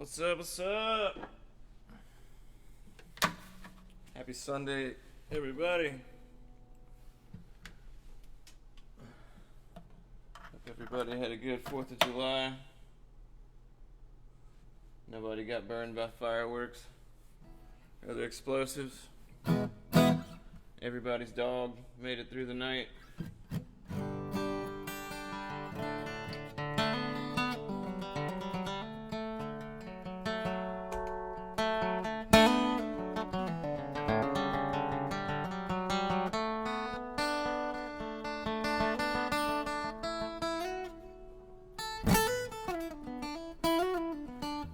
What's up, what's up? Happy Sunday, everybody. Hope everybody had a good 4th of July. Nobody got burned by fireworks or other explosives. Everybody's dog made it through the night.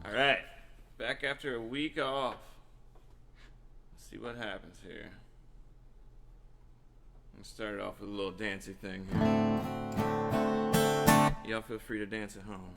Alright, back after a week off. Let's see what happens here. I'm gonna start it off with a little dancey thing here. Y'all feel free to dance at home.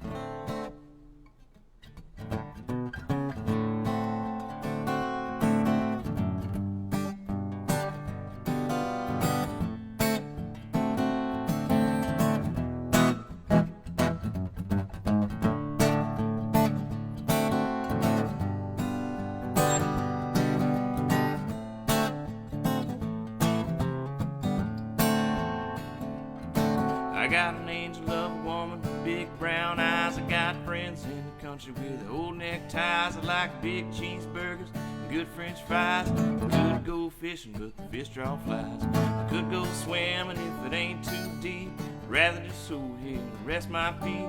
I got an angel of a woman with big brown eyes. I got friends in the country with old neckties. I like big cheeseburgers and good french fries. I could go fishing, but the fish draw flies. I could go swimming if it ain't too deep. I'd rather just sit here and rest my feet.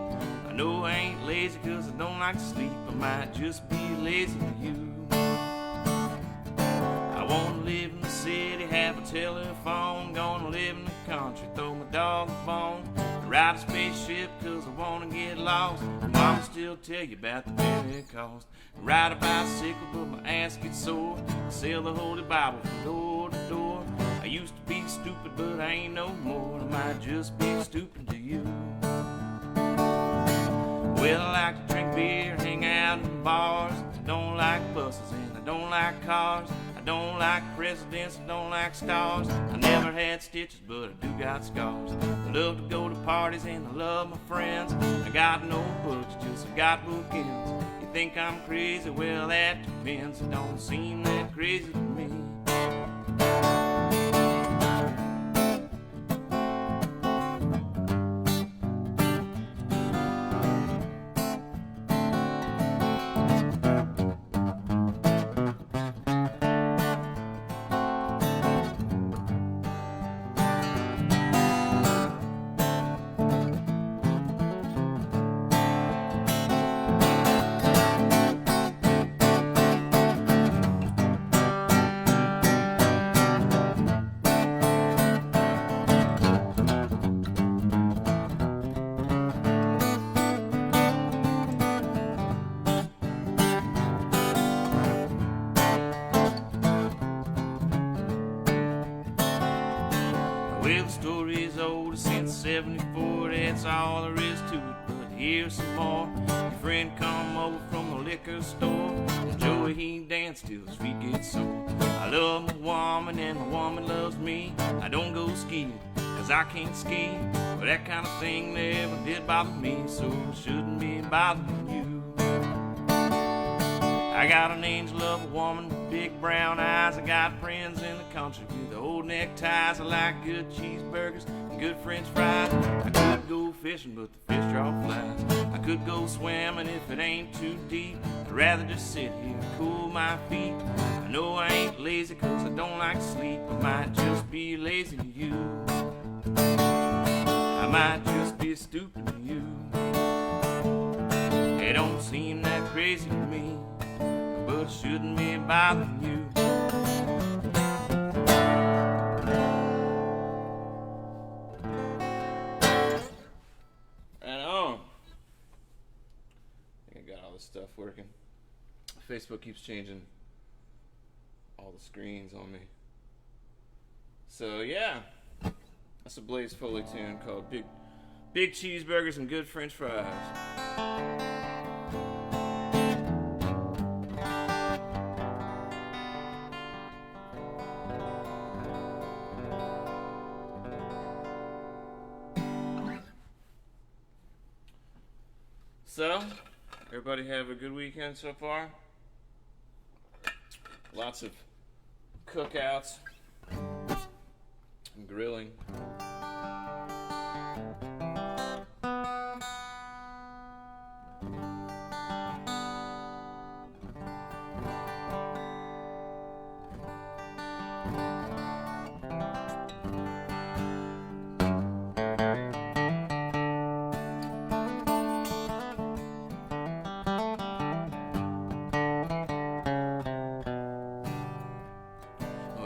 I know I ain't lazy cause I don't like to sleep. I might just be lazy to you. I wanna live in the city, have a telephone. Gonna live in the country, throw my dog a bone. Ride a spaceship cause I wanna get lost. Mama still tell you about the very cost. Ride a bicycle but my ass gets sore. Sell the Holy Bible from door to door. I used to be stupid but I ain't no more. I might just be stupid to you. Well, I like to drink beer, hang out in bars. I don't like buses and I don't like cars. I don't like presidents, I don't like stars. I never had stitches, but I do got scars. I love to go to parties and I love my friends. I got no books, just I got bookends. You think I'm crazy? Well, that depends. It don't seem that crazy to me. Well, the story's old since 74, that's all there is to it, but here's some more. Your friend come over from the liquor store, and Joey he danced till his feet get sore. I love my woman and my woman loves me. I don't go skiing, cause I can't ski, but that kind of thing never did bother me, so it shouldn't be bothering you. I got an angel of a woman with big brown eyes. I got friends in the country with old neckties. I like good cheeseburgers and good french fries. I could go fishing, but the fish draw flies. I could go swimming if it ain't too deep. I'd rather just sit here and cool my feet. I know I ain't lazy cause I don't like to sleep. I might just be lazy to you. I might just be stupid to you. It don't seem that crazy to me, but it shouldn't be bothering you. Right on. I think I got all this stuff working. Facebook keeps changing all the screens on me. So yeah, that's a Blaze Foley tune called Big Cheeseburgers and Good French Fries. So, Everybody have a good weekend so far? Lots of cookouts and grilling.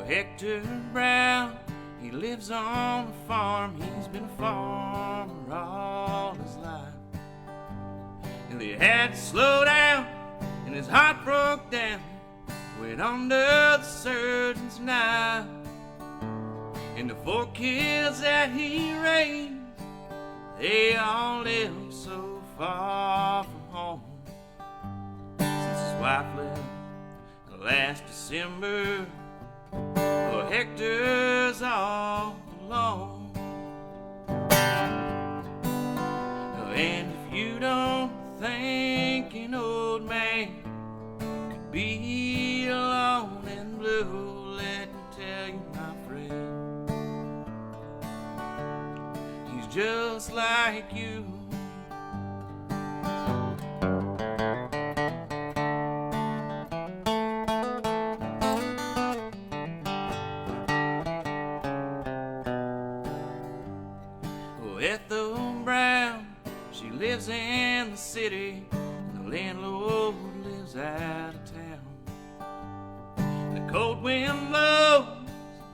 Hector Brown, he lives on a farm. He's been a farmer all his life. And he had to slow down, and his heart broke down. Went under the surgeon's knife. And the 4 kids that he raised, they all live so far from home. Since his wife left last December, well, Hector's all alone. And if you don't think an old man could be alone and blue, let me tell you, my friend, he's just like you. Ethel Brown, she lives in the city, and the landlord lives out of town. The cold wind blows,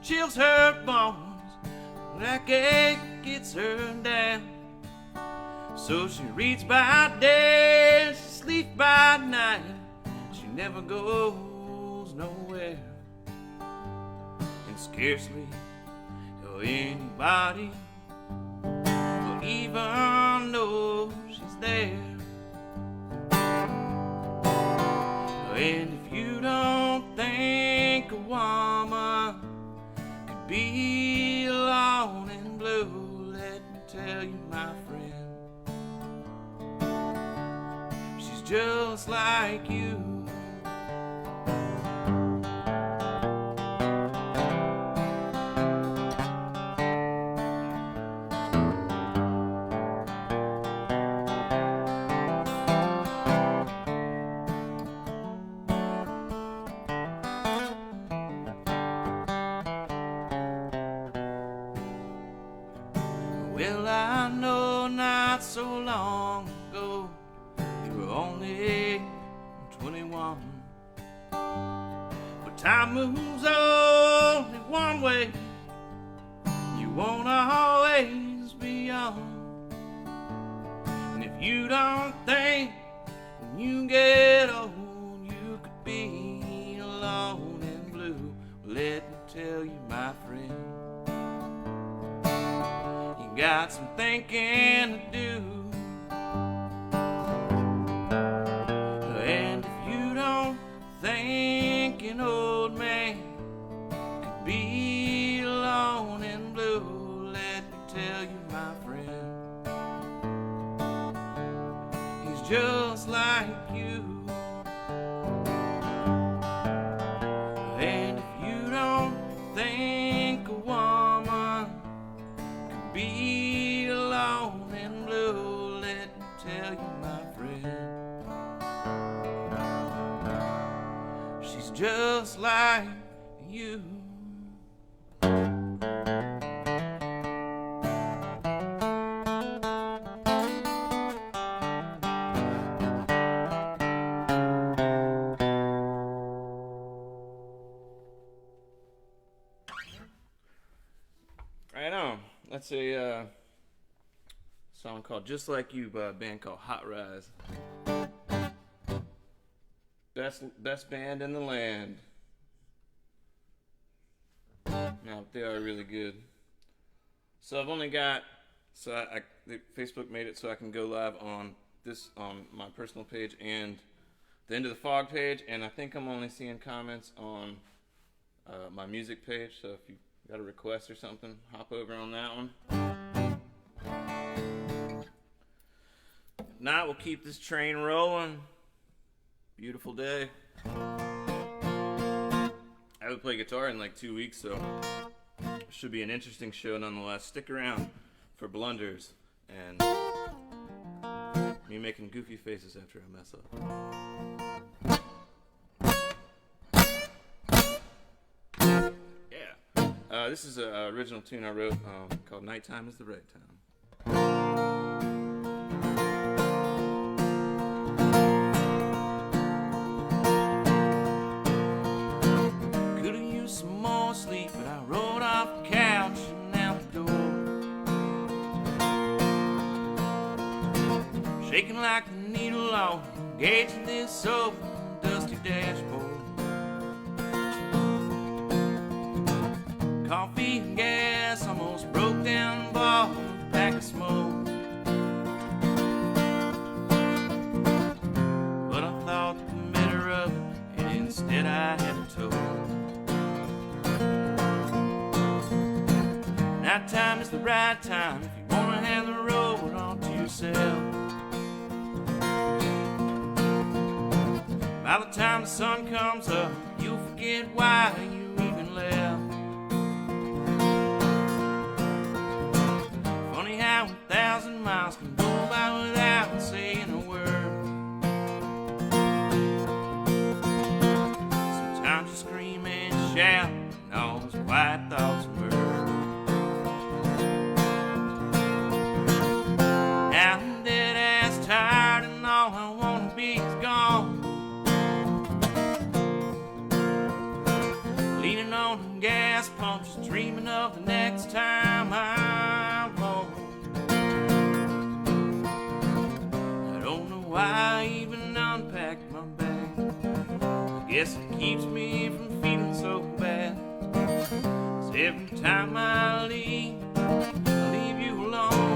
chills her bones, backache gets her down. So she reads by day, she sleeps by night, she never goes nowhere. And scarcely anybody even though she's there. And if you don't think a woman could be alone and blue, let me tell you, my friend, she's just like you. Well, I know not so long ago you were only 21, but time moves only one way. You won't always be young. And if you don't think when you get old you could be alone and blue, let me tell you, my friend, got some thinking to do. And if you don't think an old man could be alone and blue, let me tell you, my friend, he's just like you. And if you don't think a woman be alone and blue, let me tell you, my friend, she's just like you. Right on. That's a song called Just Like You by a band called Hot Rise. Best band in the land. No, they are really good. So I've only got, Facebook made it so I can go live on my personal page and the End of the Fog page, and I think I'm only seeing comments on my music page, so if you got a request or something, hop over on that one. Tonight we'll keep this train rolling. Beautiful day. I haven't played guitar in like 2 weeks, so it should be an interesting show nonetheless. Stick around for blunders and me making goofy faces after I mess up. Yeah. This is an original tune I wrote called Nighttime is the Right Time. Some more sleep, but I rolled off the couch and out the door, shaking like the needle on the gauge of this open dusty dashboard. Coffee and gas almost broke down the ball with a pack of smoke, but I thought the better of it, and instead I had a toast. Nighttime is the right time if you wanna have the road all to yourself. By the time the sun comes up, you'll forget why you even left. Funny how 1,000 miles can go by without saying a word. Sometimes you scream and shout, and all those quiet thoughts emerge. Tired and all I wanna be is gone, leaning on the gas pump, just dreaming of the next time I'm home. I don't know why I even unpacked my bag. I guess it keeps me from feeling so bad, 'cause every time I leave you alone.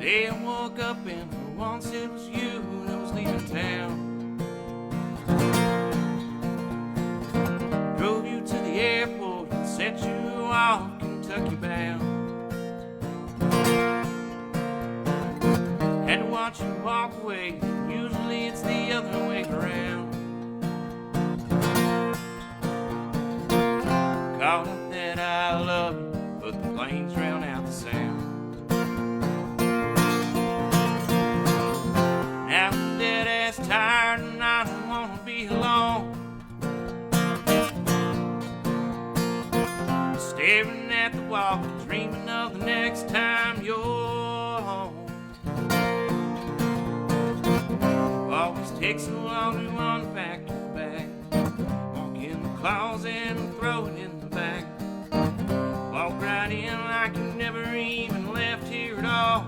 Today I woke up and for once it was you that was leaving town. Drove you to the airport and set you off Kentucky bound. Had to watch you walk away, usually it's the other way around. Called it that I love you, but the planes drown out the sound. Now I'm dead ass tired and I don't wanna be alone, staring at the wall, dreaming of the next time you're home. Always takes so long to unpack your bag, walk in the closet and throw it in the back, walk right in like you never even left here at all.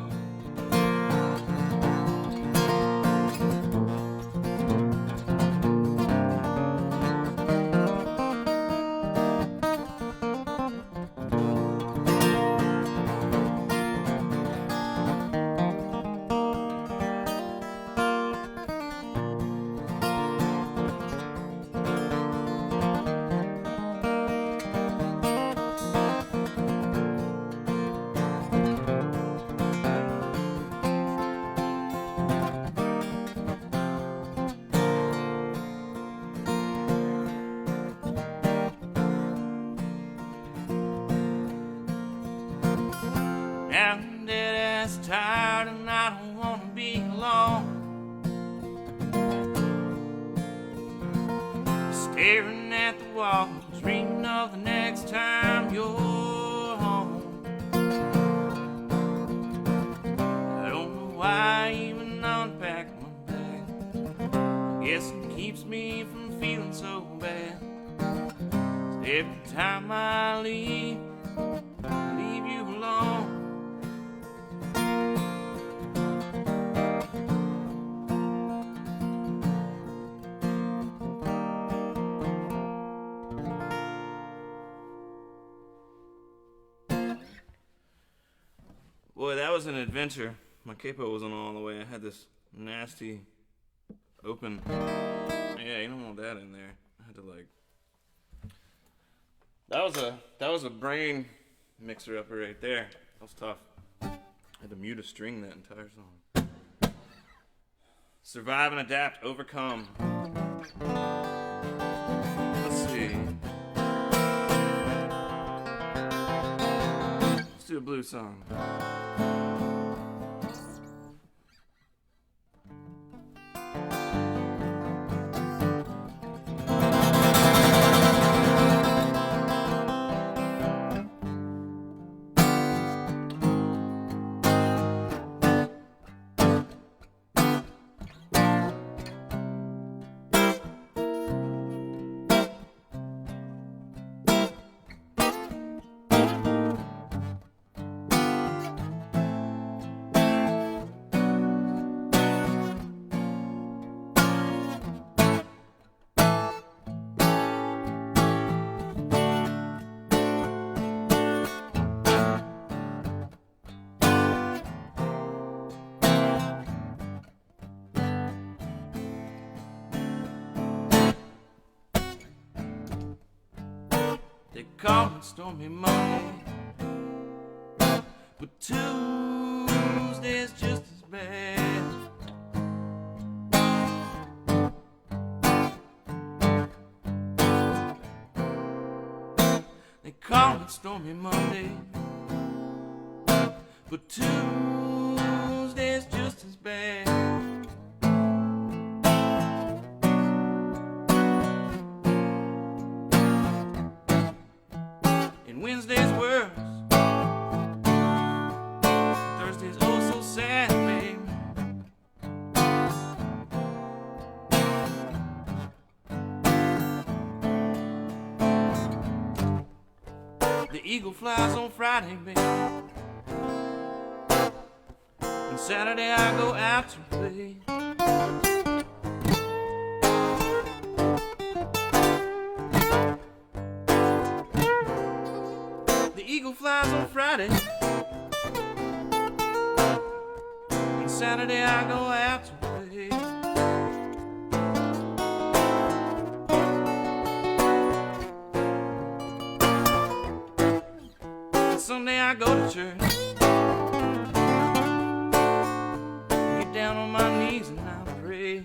Now I'm dead ass tired and I don't wanna be alone, staring at the wall, dreaming of the next time you're home. I don't know why I even unpacked my bag. I guess it keeps me from feeling so bad. I leave you alone. Boy, that was an adventure. My capo wasn't all the way. I had this nasty open. Yeah, you don't want that in there. I had to like. That was a brain mixer upper right there. That was tough. I had to mute a string that entire song. Survive and adapt, overcome. Let's see. Let's do a blues song. They call it stormy Monday, but Tuesday's just as bad. They call it stormy Monday, but Tuesday's just as bad. Wednesday's worse, Thursday's oh so sad, babe. The eagle flies on Friday, babe, and Saturday I go out to play. Eagle flies on Friday, and Saturday I go out to play. And Sunday I go to church, get down on my knees and I pray.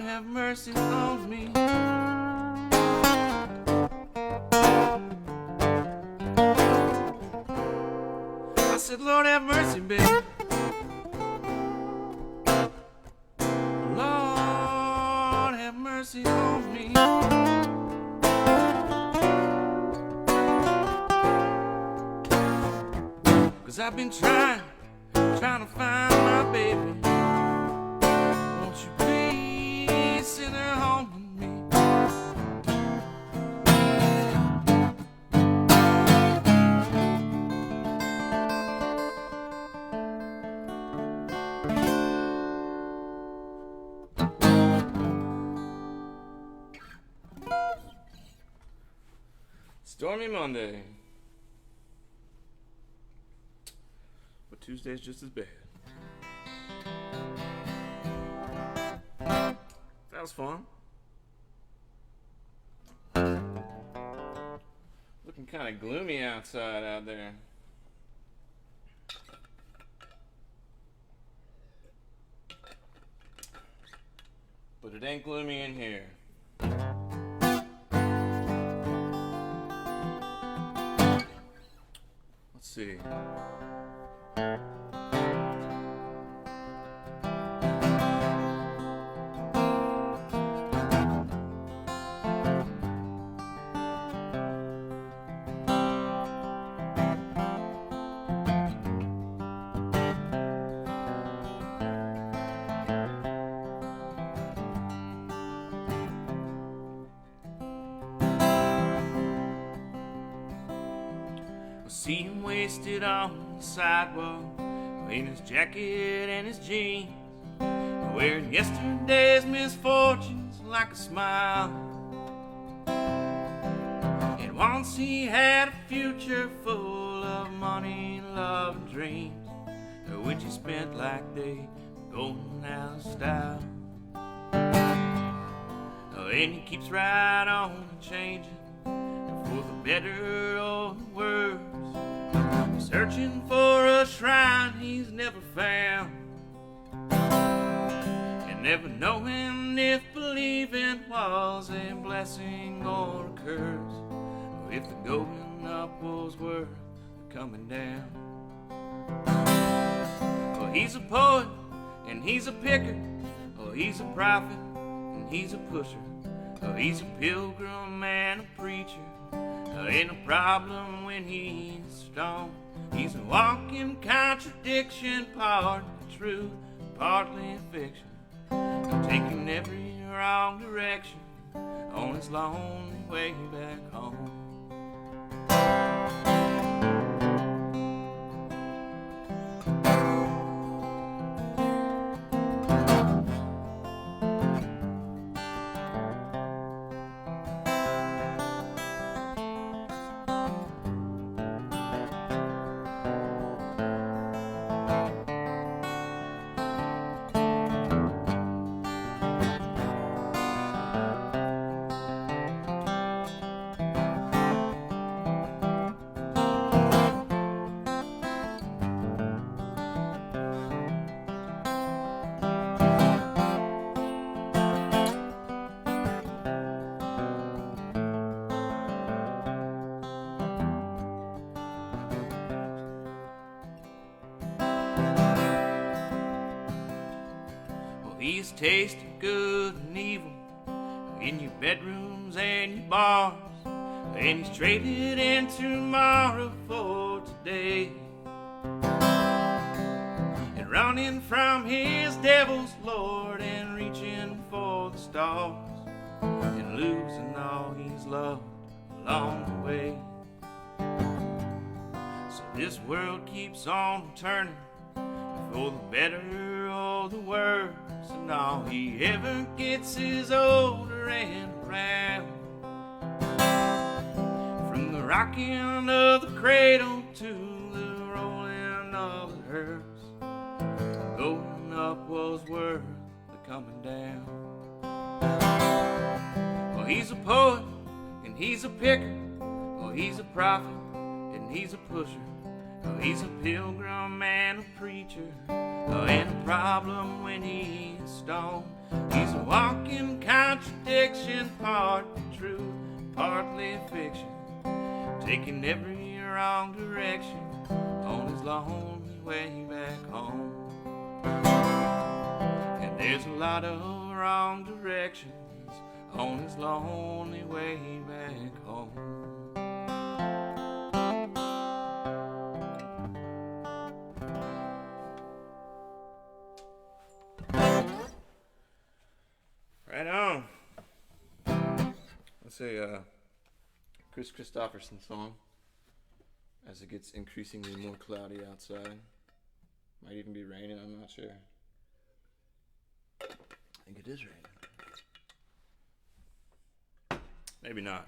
Lord, have mercy on me. I said, Lord, have mercy, baby. Lord, have mercy on me. 'Cause I've been trying to find my baby. Won't you please send her home with me? Stormy Monday. But Tuesday's just as bad. That was fun. Looking kind of gloomy outside out there. But it ain't gloomy in here. Let's see. See him wasted on the sidewalk, in his jacket and his jeans, wearing yesterday's misfortunes like a smile. And once he had a future full of money, love, and dreams, which he spent like they were going out of style. And he keeps right on changing for the better or the worse, searching for a shrine he's never found, and never knowing if believing was a blessing or a curse, or if the going up was worth the coming down. Well, he's a poet and he's a picker, oh, he's a prophet and he's a pusher, oh, he's a pilgrim and a preacher. Ain't a problem when he's stoned. He's a walking contradiction, partly truth, partly fiction, taking every wrong direction on his lonely way back home. He's tasted good and evil in your bedrooms and your bars, and he's traded in tomorrow for today, and running from his devil's lord and reaching for the stars, and losing all he's loved along the way. So this world keeps on turning for the better or the worse, and all he ever gets is older and around. From the rocking of the cradle to the rolling of the hearse, going up was worth the coming down. Well, he's a poet and he's a picker, well, he's a prophet and he's a pusher, well, he's a pilgrim and a preacher, and a problem when he's stoned. He's a walking contradiction, partly truth, partly fiction, taking every wrong direction on his lonely way back home. And there's a lot of wrong directions on his lonely way back home. Right on. Let's say Chris Christopherson song as it gets increasingly more cloudy outside. Might even be raining, I'm not sure. I think it is raining. Maybe not.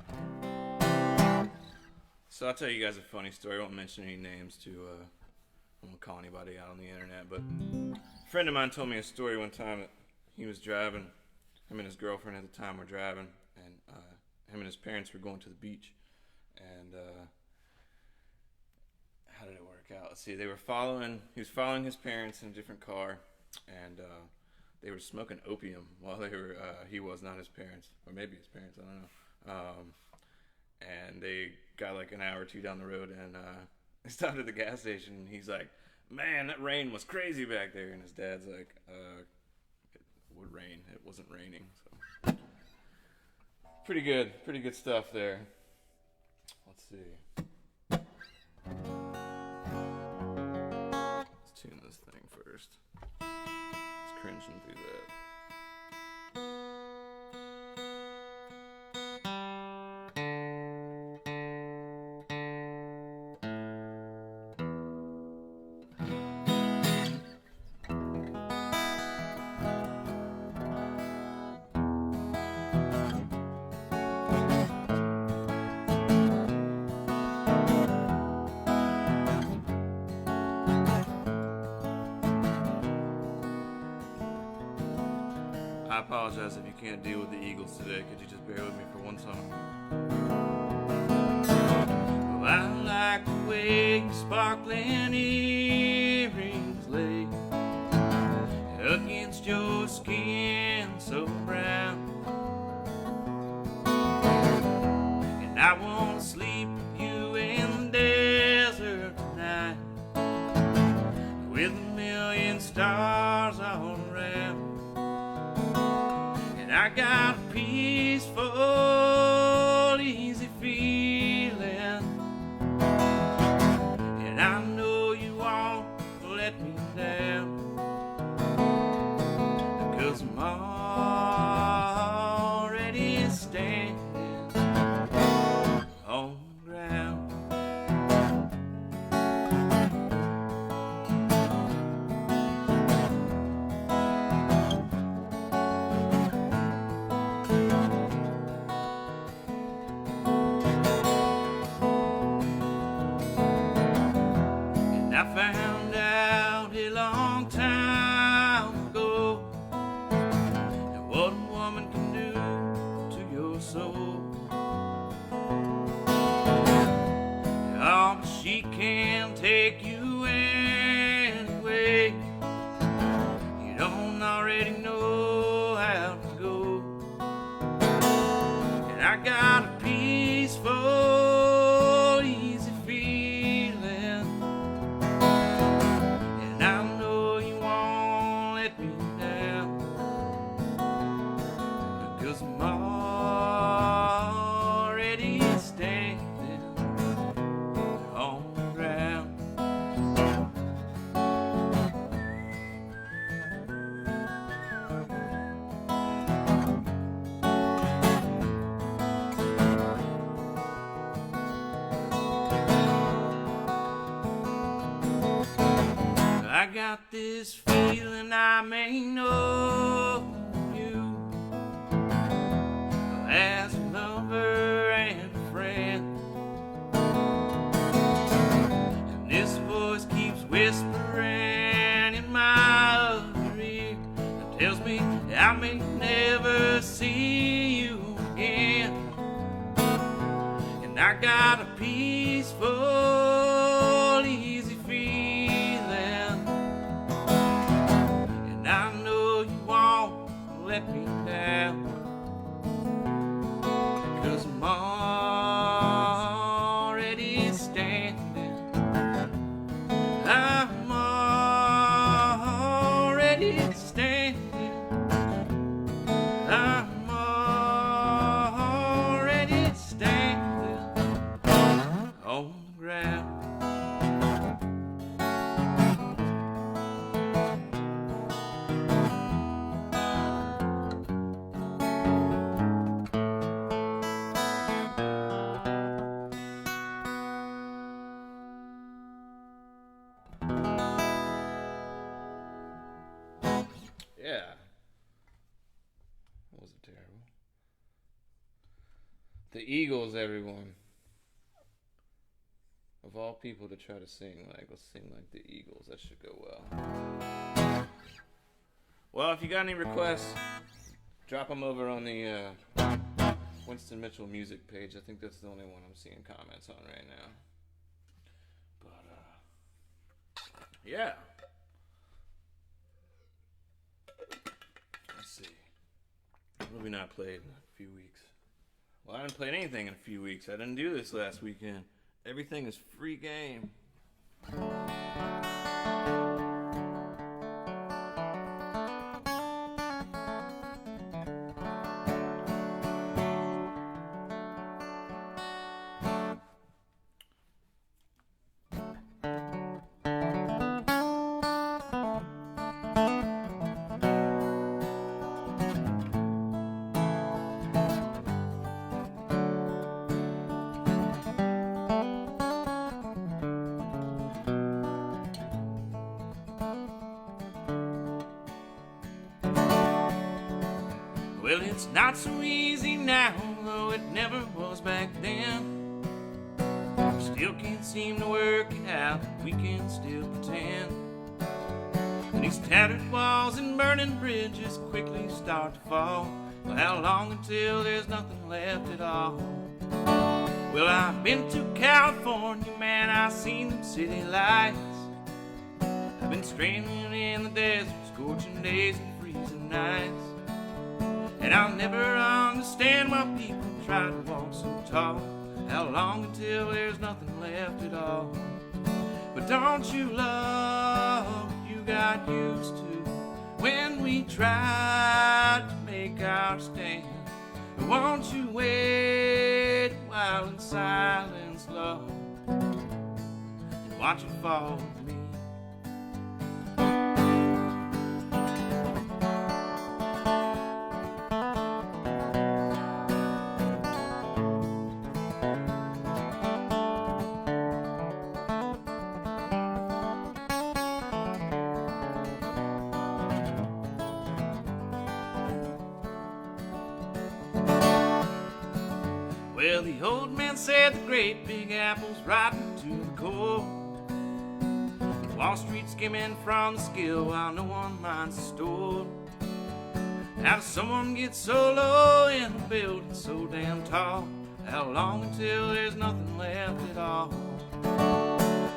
So I'll tell you guys a funny story. I won't mention any names I won't call anybody out on the internet, but a friend of mine told me a story one time that he was driving. Him and his girlfriend at the time were driving, and him and his parents were going to the beach. And how did it work out? Let's see. He was following his parents in a different car, and they were smoking opium while he was, not his parents, or maybe his parents, I don't know. And they got like an hour or two down the road, and they stopped at the gas station, and he's like, "Man, that rain was crazy back there." And his dad's like, "It would rain. It wasn't raining." So pretty good stuff there. Let's see. Let's tune this thing first. Just cringing through that. I apologize if you can't deal with the Eagles today. Could you just bear with me for one song? Well, I like the way your sparkling earrings lay against your skin so brown, and I want to sleep with you in the desert tonight with a million stars all around. I got a peaceful, easy feeling, and I know you won't let me down, 'cause I'm already standing on the ground. I found out a long time ago that what a woman can do to your soul. Oh, but she can take you anyway. You don't already know how to go. And I got a peaceful, easy feeling, and I know you won't let me down, because I'm already standing on the ground. I got this feeling I may know you as a lover and a friend, and this voice keeps whispering in my other ear and tells me I may never see you again. And I got a peaceful, easy feeling, and I know you won't let The Eagles, everyone. Of all people to try to sing like, let's sing like the Eagles. That should go well. Well, if you got any requests, drop them over on the Winston Mitchell music page. I think that's the only one I'm seeing comments on right now. But, yeah. Let's see. What have we not played in a few weeks? Well, I haven't played anything in a few weeks. I didn't do this last weekend. Everything is free game. Well, it's not so easy now, though it never was back then. Still can't seem to work it out, we can still pretend. And these tattered walls and burning bridges quickly start to fall. Well, how long until there's nothing left at all? Well, I've been to California, man, I've seen them city lights. I've been stranded in the desert, scorching days and freezing nights. And I'll never understand why people try to walk so tall. How long until there's nothing left at all? But don't you love what you got used to when we tried to make our stand? But won't you wait a while in silence, love, and watch it fall with me? Well, the old man said the great big apple's rotten to the core. Wall Street skimming from the scale while no one minds the store. How does someone get so low in a building so damn tall? How long until there's nothing left at all?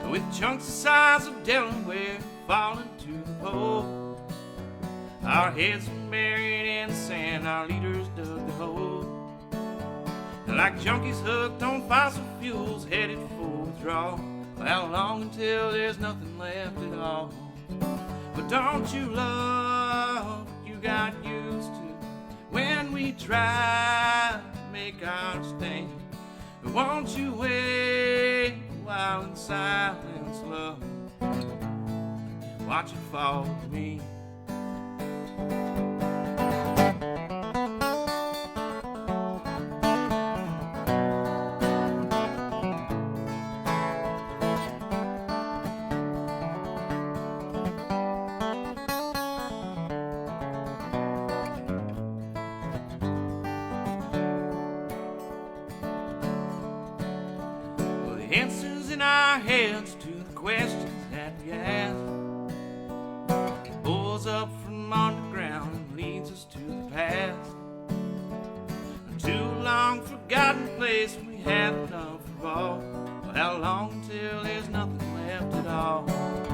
With chunks the size of Delaware falling to the pole, our heads were buried in the sand, our leaders dug the hole. Like junkies hooked on fossil fuels headed for withdrawal. How long until there's nothing left at all? But don't you love what you got used to when we tried to make our stand? But won't you wait a while in silence, love, and watch it fall with me? Answers in our heads to the questions that we ask. It pulls up from underground and leads us to the past. A too long forgotten place we haven't done for all. Well, how long until there's nothing left at all?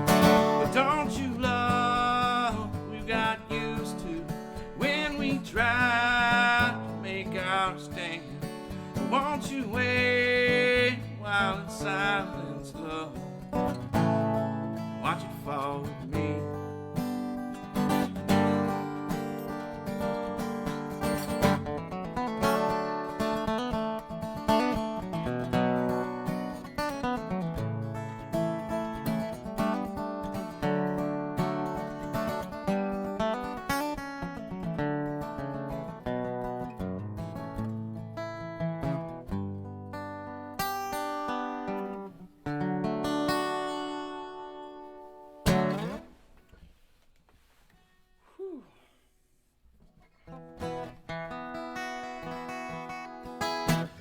But don't you love what we got used to when we tried to make our stand? Won't you wait while in silence, love, watch it fall with me?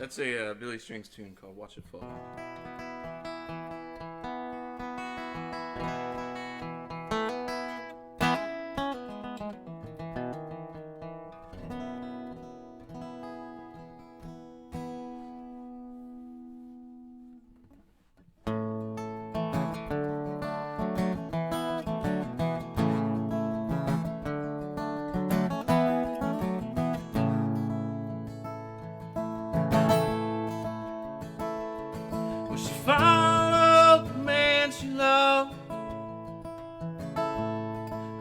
That's a Billy Strings tune called Watch It Fall. She followed the man she loved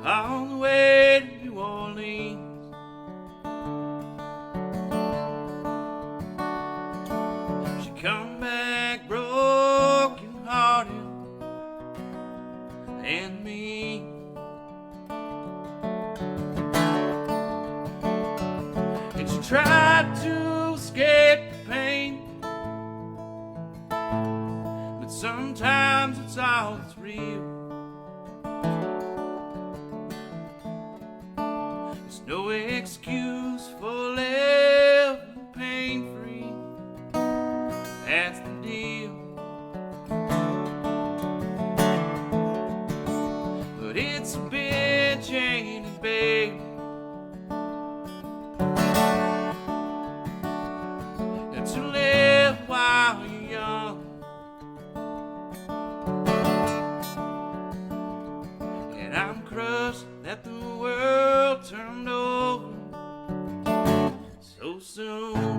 all the way to New Orleans. She come back broken hearted and mean, and she tried to escape the pain. Sometimes it's all that's real. There's no excuse for living pain-free. That's the deal. But it's a bitch, ain't it, babe? And to live while you're young. And I'm crushed that the world turned over so soon.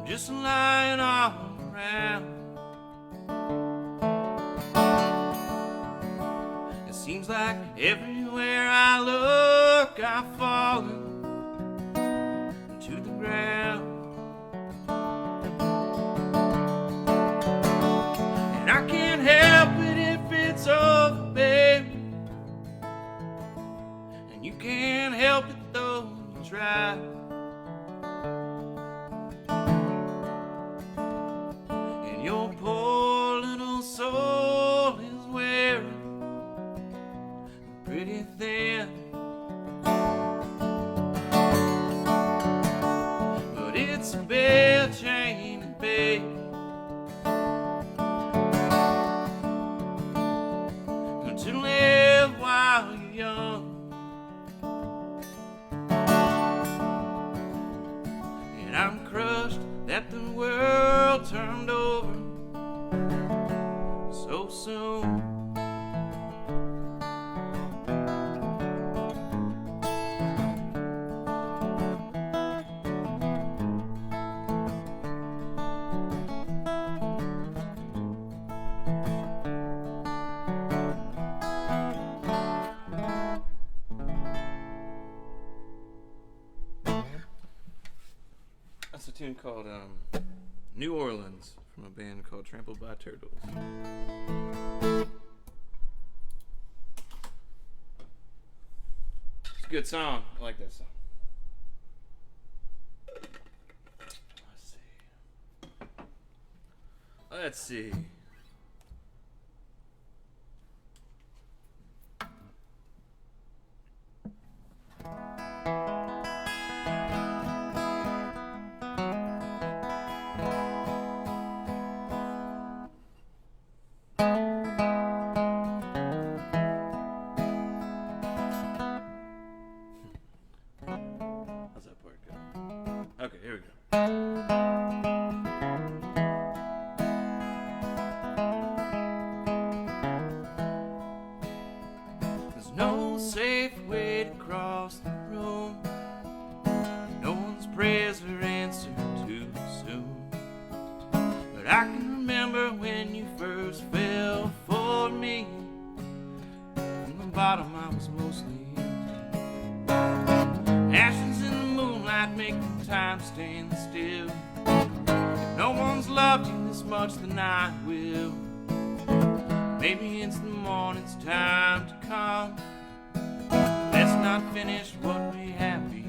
Just lying all around. It seems like everywhere I look, I've fallen to the ground. And I can't help it if it's over, baby. And you can't help it though you try. Your poor little soul is wearing pretty thin. But it's a bitch, ain't it, babe? To live while you're young. And I'm crushed that the world turned over so soon. That's a tune called New Orleans from a band called Trampled by Turtles. It's a good song. I like that song. Let's see. Okay, here we go. There's no safe way to cross the room. No one's prayers are answered too soon. But I can remember when you first fell for me. From the bottom I was mostly ashes in the moonlight make the time stand still. If no one's loved you this much, then I will. Maybe it's the morning's time to come. Let's not finish what we have begun.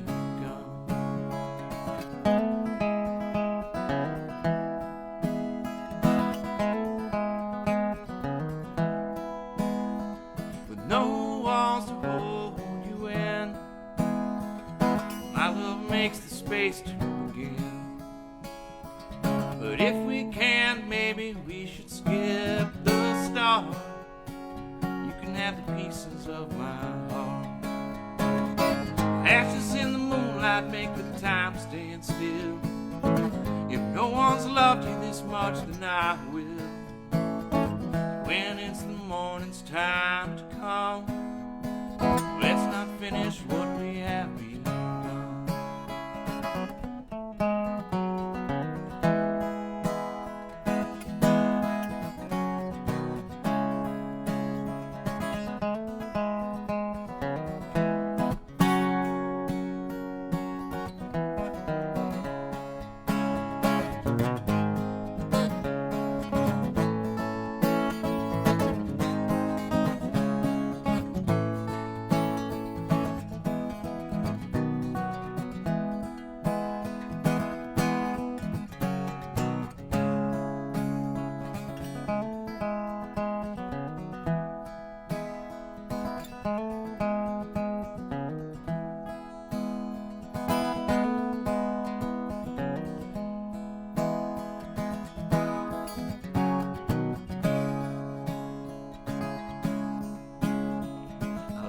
With no walls to hold you in, my love makes the space to begin. But if we can, maybe we should skip the start. You can have the pieces of my heart. Ashes in the moonlight make the time stand still. If no one's loved you this much, then I will. When it's the morning's time to come, let's not finish what we have begun.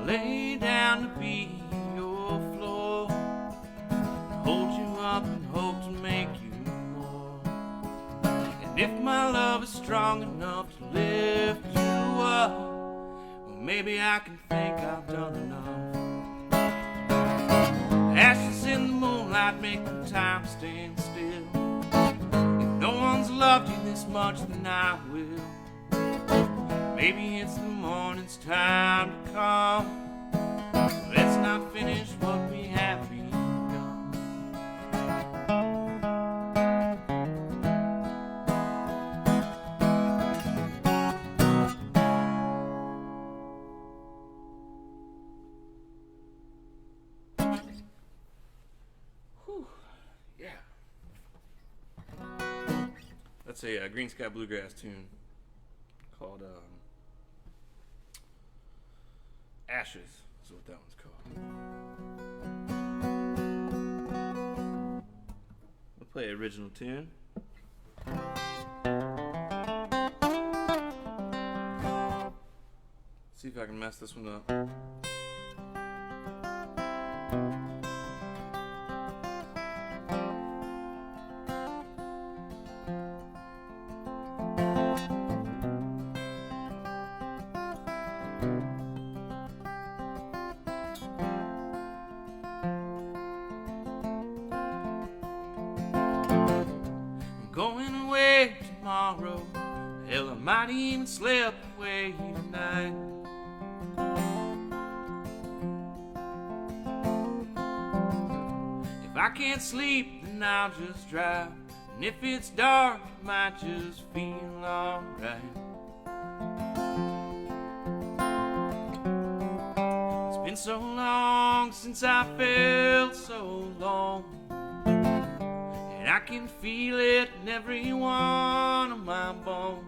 Lay down to be your floor, hold you up and hope to make you more. And if my love is strong enough to lift you up, well, maybe I can think I've done enough. Ashes in the moonlight make the time stand still. If no one's loved you this much, then I will. Maybe it's the morning's time to come. Let's not finish what we have begun. Whew. Yeah. That's a Green Sky Bluegrass tune called Ashes is what that one's called. We'll play original tune. See if I can mess this one up. Going away tomorrow. Hell, I might even slip away tonight. If I can't sleep, then I'll just drive. And if it's dark, it might just feel alright. It's been so long since I felt so long. I can feel it in every one of my bones.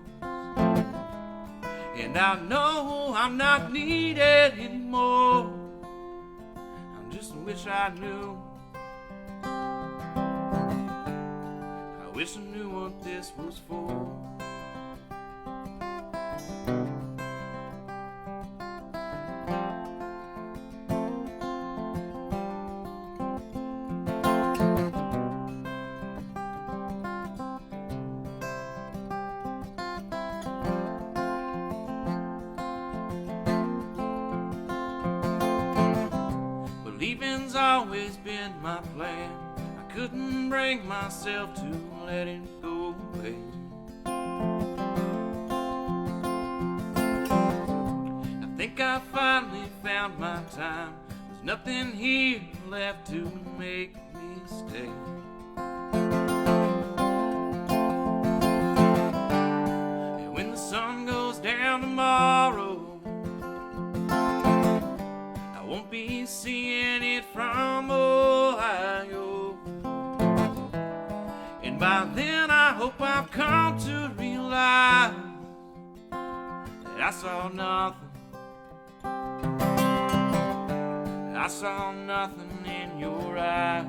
And I know I'm not needed anymore. I just wish I knew. I wish I knew what this was for. Leaving's always been my plan. I couldn't bring myself to let it go away. I think I finally found my time. There's nothing here left to make me stay. me seeing it from Ohio. And by then I hope I've come to realize that I saw nothing. I saw nothing in your eyes.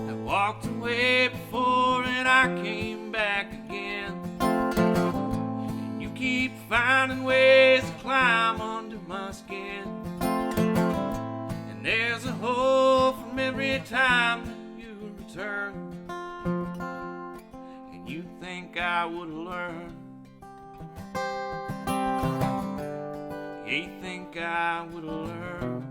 I walked away before and I came back again. And you keep finding ways to climb under my skin. And there's a hole from every time that you return. And you think I would learn. You think I would learn.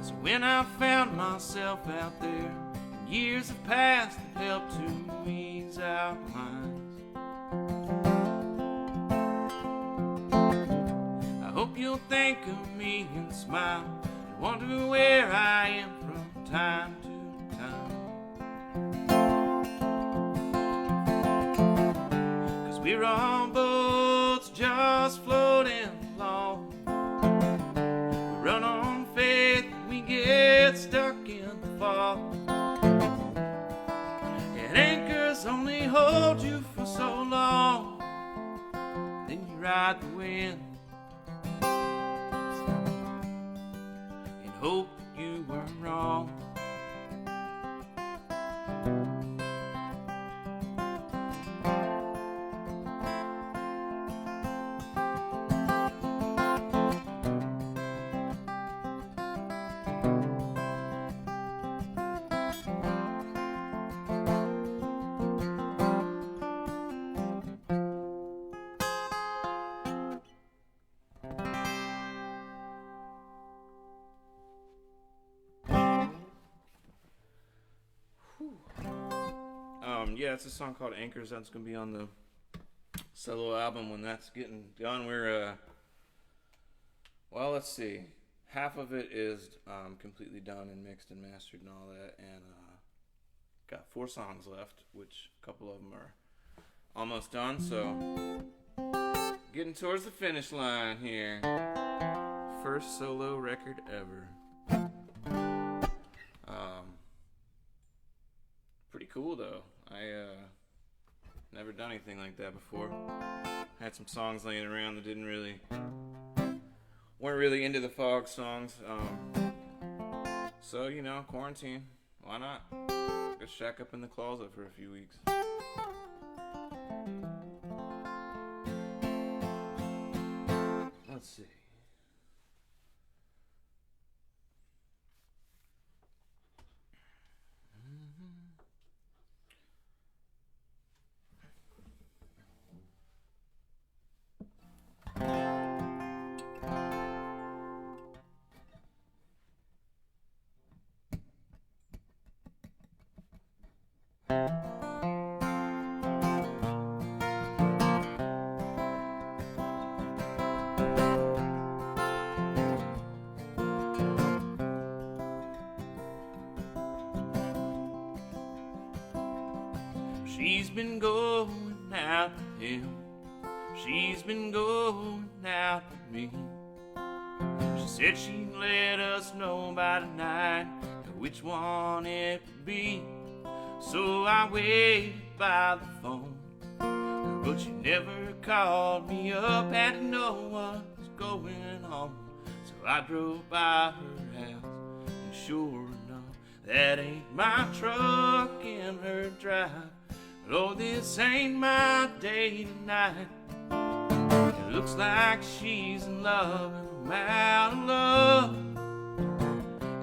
So when I found myself out there, years have passed that helped to ease our minds. I hope you'll think of me and smile and wonder where I am from time to time. 'Cause we're on boats just floating along. We run on faith and we get stuck in the fog. Anchors only hold you for so long, then you ride the wind and hope that you were wrong. Yeah, it's a song called Anchors. That's going to be on the solo album when that's getting done. We're, well, let's see. Half of it is completely done and mixed and mastered and all that. And got 4 songs left, which a couple of them are almost done. So, getting towards the finish line here. First solo record ever. Pretty cool, though. I never done anything like that before. Had some songs laying around that weren't really into the fog songs. So, you know, quarantine. Why not? Go shack up in the closet for a few weeks. Let's see. She's been going out with him. She's been going out with me. She said she'd let us know by tonight which one it would be. So I waited by the phone, but she never called me up. Had to know what was going on, so I drove by her house, and sure enough, that ain't my truck in her drive. But oh, this ain't my day tonight. It looks like she's in love and I'm out of love,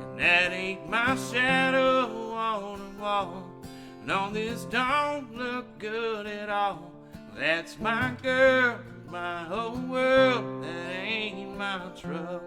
and that ain't my shadow on the wall. No, this don't look good at all. That's my girl, my whole world. That ain't my truck.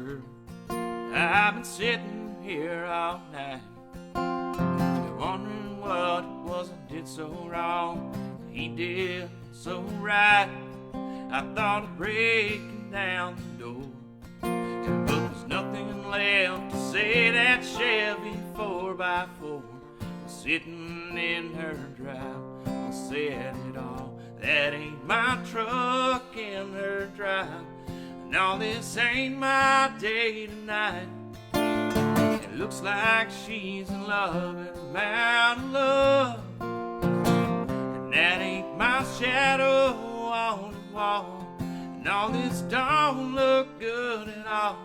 word. I've been sitting here all night, wondering what it was I did so wrong, he did so right. I thought of breaking down the door, but there's nothing left to say. That Chevy 4x4 was sitting in her drive. I said it all. That ain't my truck in her drive. No, this ain't my day tonight. It looks like she's in love and I'm out of love. And that ain't my shadow on the wall. No, this don't look good at all.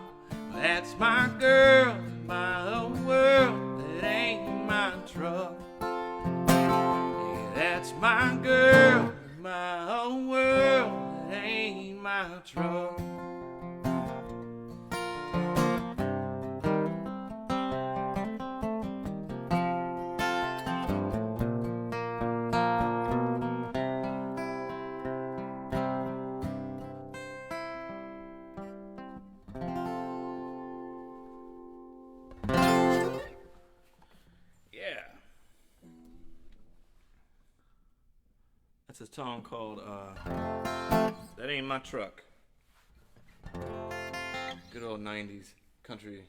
That's my girl, my whole world. That ain't my truck. Yeah, that's my girl, my whole world. That ain't my truck. That's a song called That Ain't My Truck. Good old 90s country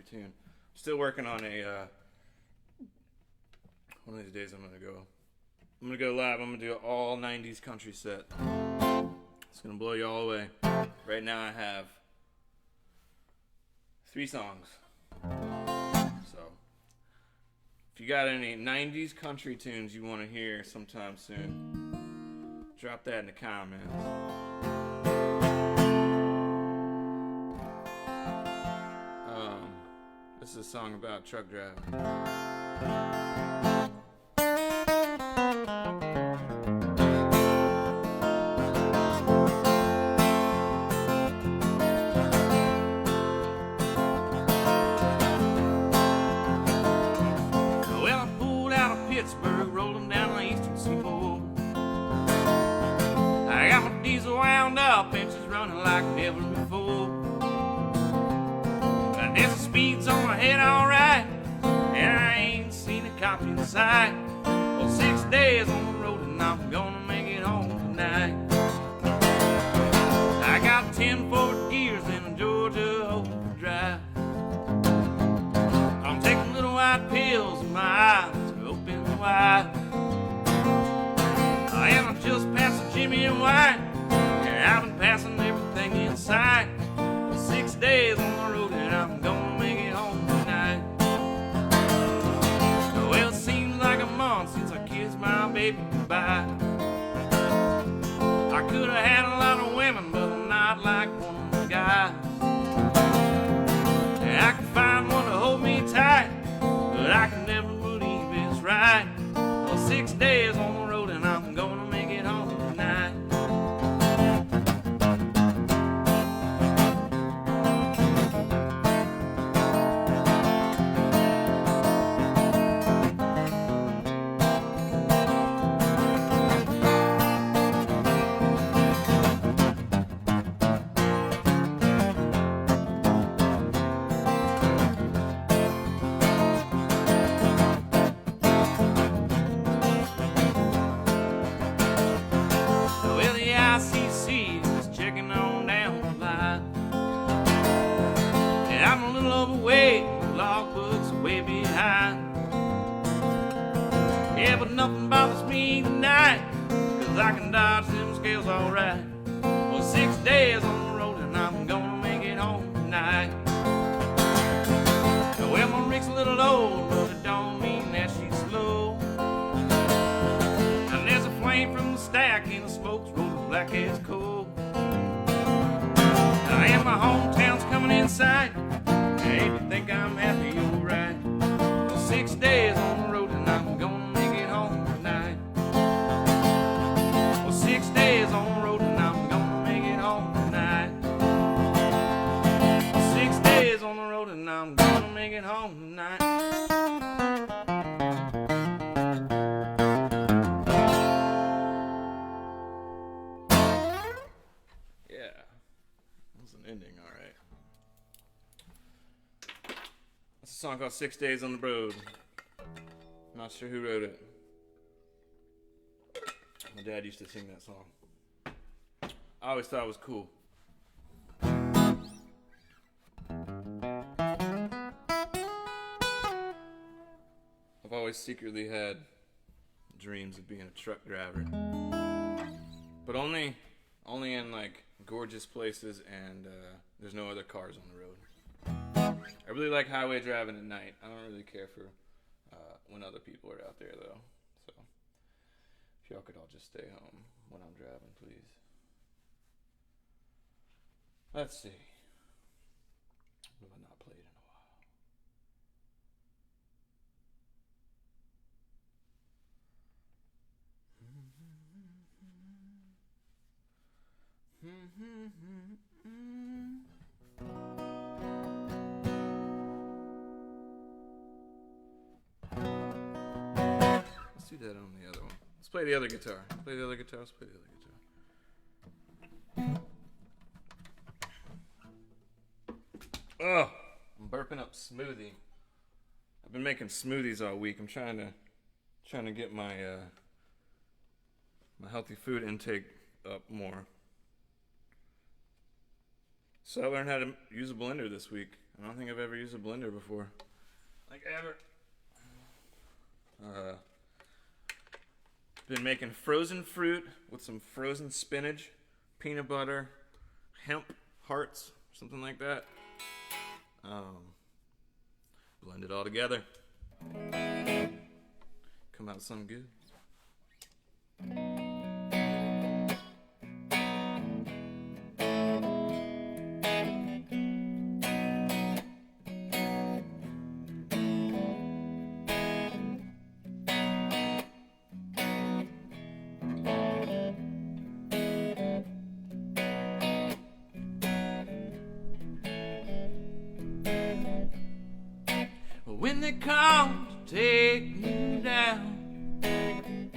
tune. Still working on a one of these days I'm gonna go live. I'm gonna do an all 90s country set. It's gonna blow you all away. Right now I have 3 songs. So if you got any 90s country tunes you want to hear sometime soon, drop that in the comments. This is a song about truck driving. Pittsburgh, rolling down the eastern seaboard. I got my diesel wound up and she's running like never before. I guess the speed's on my head alright, and I ain't seen a cop in sight. Well, 6 days on the road and I'm gonna make it home tonight. I got 10 forward gears in a Georgia overdrive. I'm taking little white pills in my eyes wide. I am just passing Jimmy and White, and I've been passing everything in sight. 6 days on the road and I'm gonna make it home tonight. Well, it seems like a month since I kissed my baby goodbye. I could have had a lot of women, but I'm not like one of the guys. And I can find one to hold me tight, but I can never believe it's right. Well, 6 days on the road and I'm gonna make it home tonight. I'm a little overweight, logbooks way behind. Yeah, but nothing bothers me tonight, 'cause I can dodge them scales alright. Well, 6 days on the road and I'm gonna make it home tonight. Well, my rig's a little old, but it don't mean that she's slow. And there's a flame from the stack and the smoke's rolling black as coal. And my hometown's coming in sight. Hey, if you think I'm happy, you're right. Well, 6 days on the road and I'm gonna make it home tonight. Well, 6 days on the road and I'm gonna make it home tonight. 6 days on the road and I'm gonna make it home tonight. Yeah, that was an ending, all right. song called 6 Days on the Road. Not sure who wrote it. My dad used to sing that song. I always thought it was cool. I've always secretly had dreams of being a truck driver. But only in like gorgeous places and there's no other cars on the road. I really like highway driving at night. I don't really care for when other people are out there though. So if y'all could all just stay home when I'm driving, please. Let's see. What have I not played in a while? Let's do that on the other one. Let's play the other guitar. Let's play the other guitar. Oh, I'm burping up smoothie. I've been making smoothies all week. I'm trying to get my my healthy food intake up more. So I learned how to use a blender this week. I don't think I've ever used a blender before. Like ever. Been making frozen fruit with some frozen spinach, peanut butter, hemp hearts, something like that. Blend it all together. Come out something good. When they come to take you down, and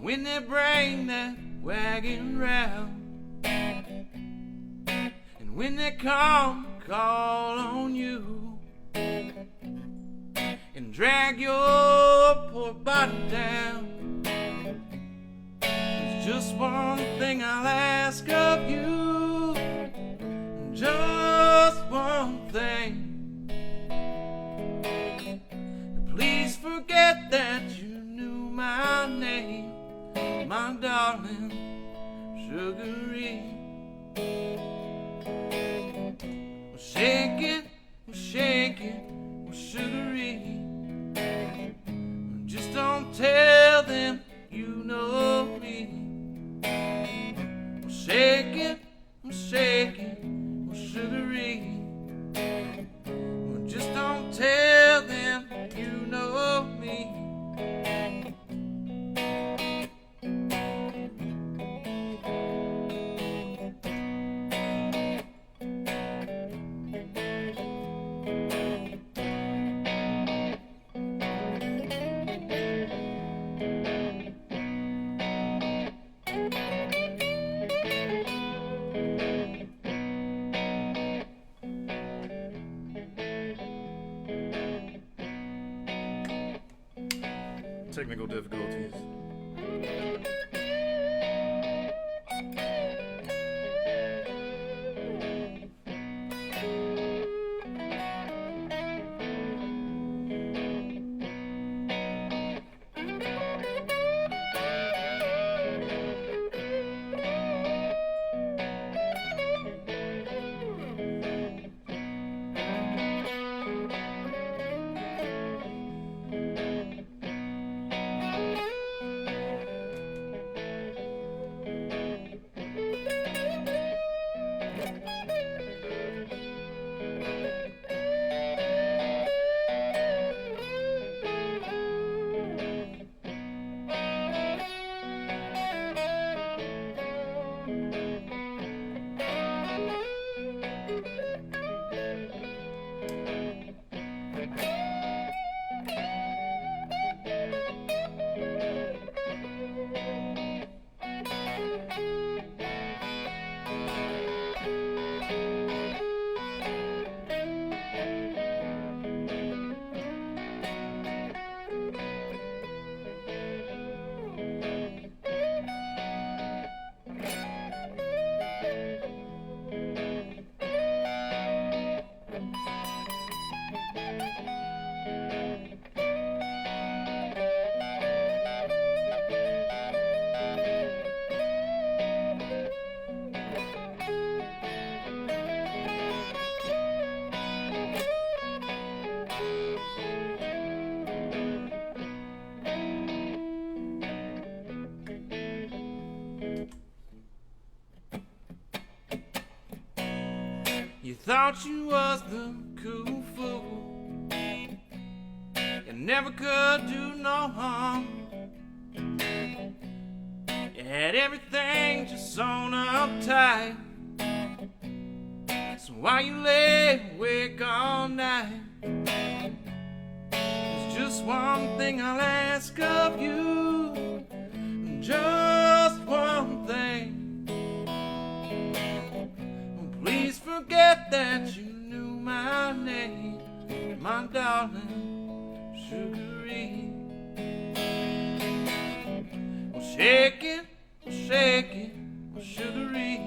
when they bring that wagon round, and when they come call on you and drag your poor body down, there's just one thing I'll ask of you, just one thing. Please forget that you knew my name, my darling, Sugaree. Well, shake it, well, Sugaree. Just don't tell them you know me. Well, shake it, well, Sugaree. Well, just don't tell them you know me. Technical difficulties. thought you was the cool fool. You never could do no harm. You had everything just sewn up tight. So while you lay awake all night, there's just one thing I'll ask of you. Just one thing. Please forget that you knew my name, my darling Sugaree. Well, shake it, well, Sugaree.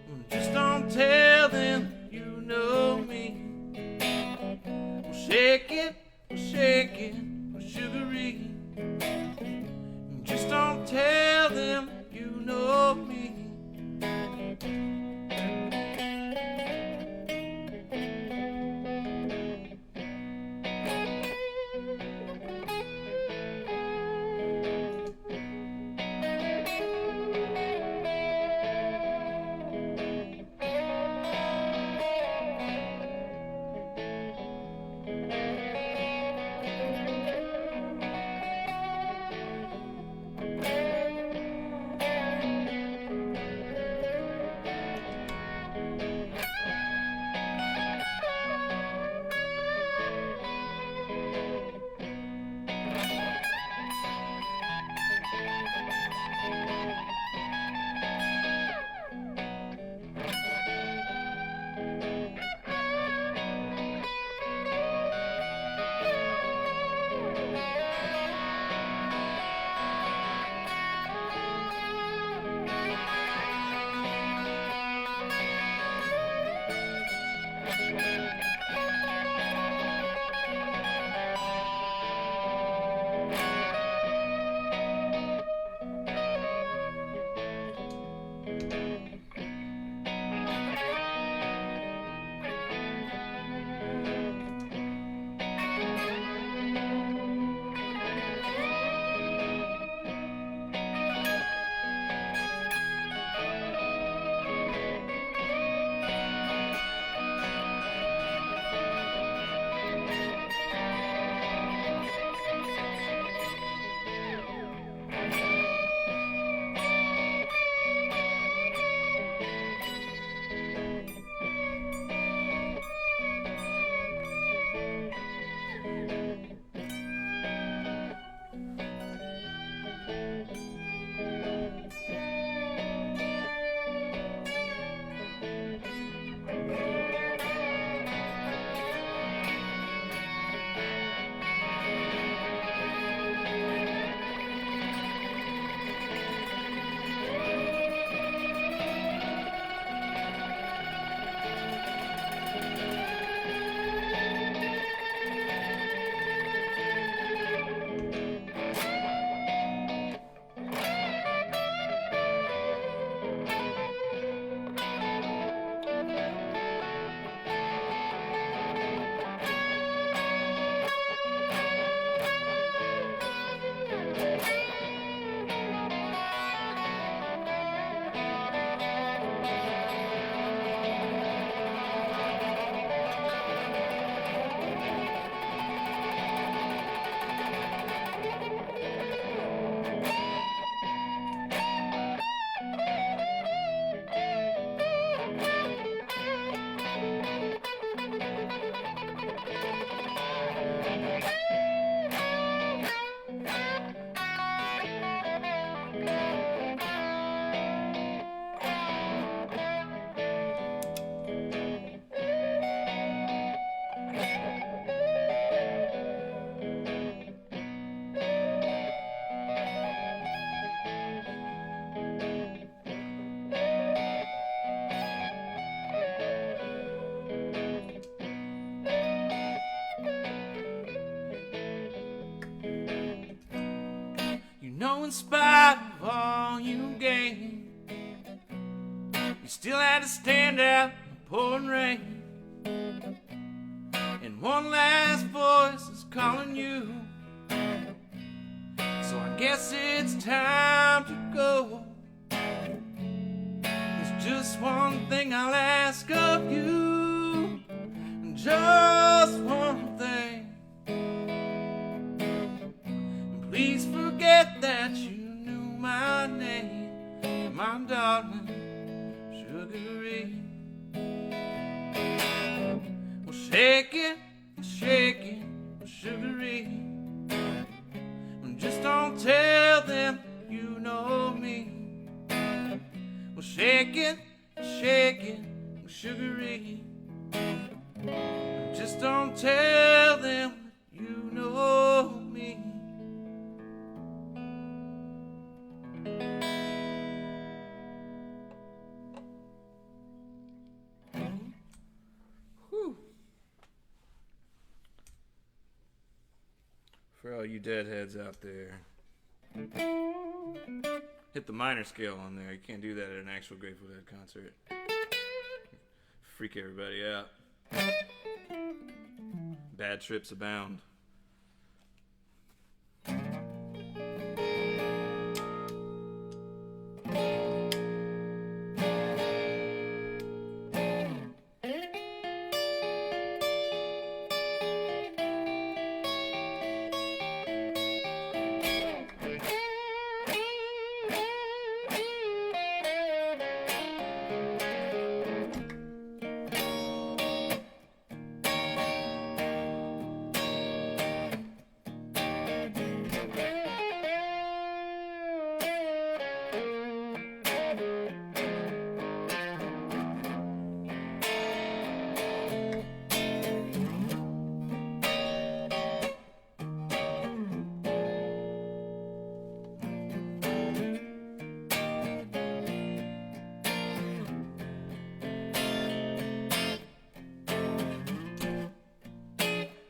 Well, just don't tell them you know me. Well, shake it, well, Sugaree. Just don't tell them you know me. know in spite of all you gained, you still had to stand out in the pouring rain. And one last voice is calling you, so I guess it's time to go. There's just one thing I'll ask of you, just one thing. Please forget that you knew my name, my darling, Sugar Ray. Well, shake it, Sugar Ray. Just don't tell them you know me. Well, shake it, Sugar Ray. Just don't tell them you know me. Whew. For all you deadheads out there, hit the minor scale on there. You can't do that at an actual Grateful Dead concert. Freak everybody out. Bad trips abound.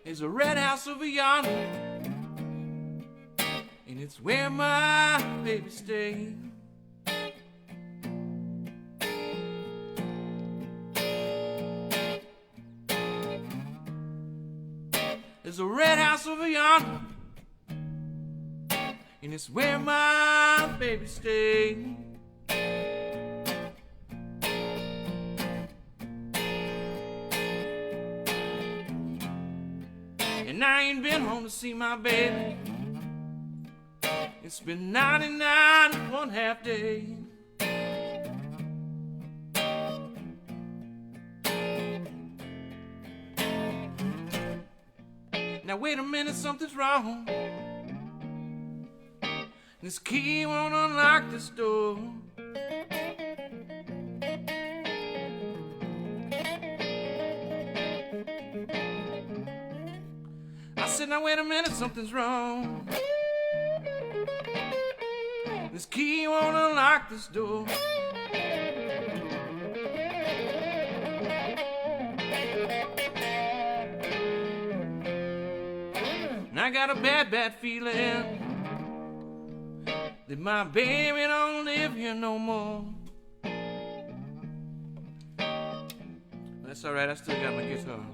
There's a red house over yonder, and it's where my baby stays. There's a red house over yonder, and it's where my baby stays. And I ain't been home to see my baby. It's been 99 and one half day. Now wait a minute, something's wrong. This key won't unlock this door. I said, now wait a minute, something's wrong. This key won't unlock this door. And I got a bad feeling that my baby don't live here no more. That's alright, I still got my guitar.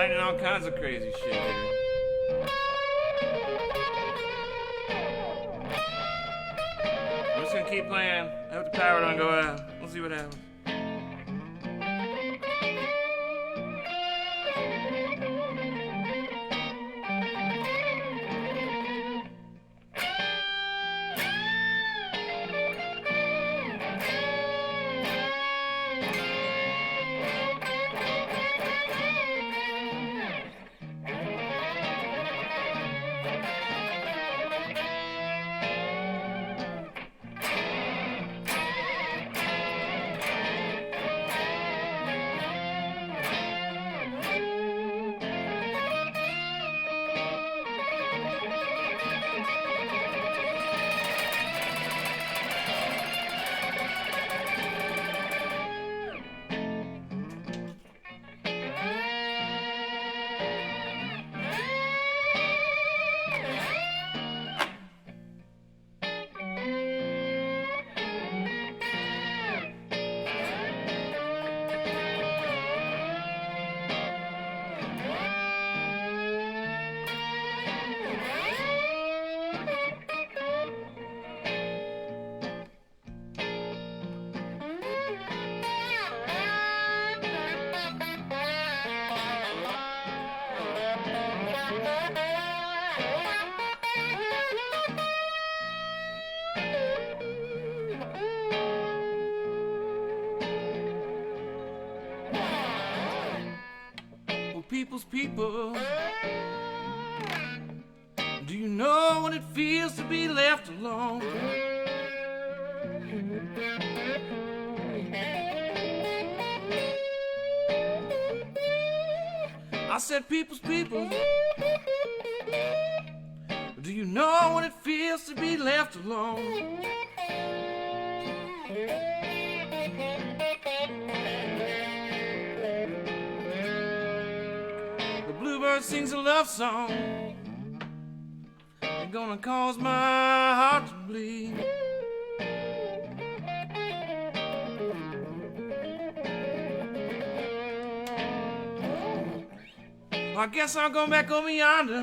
finding all kinds of crazy shit here. I'm just gonna keep playing. I hope the power don't go out. We'll see what happens. People's people, do you know what it feels to be left alone? I said people's people, do you know what it feels to be left alone? Bluebird sings a love song, it's gonna cause my heart to bleed. Well, I guess I'll go back over yonder,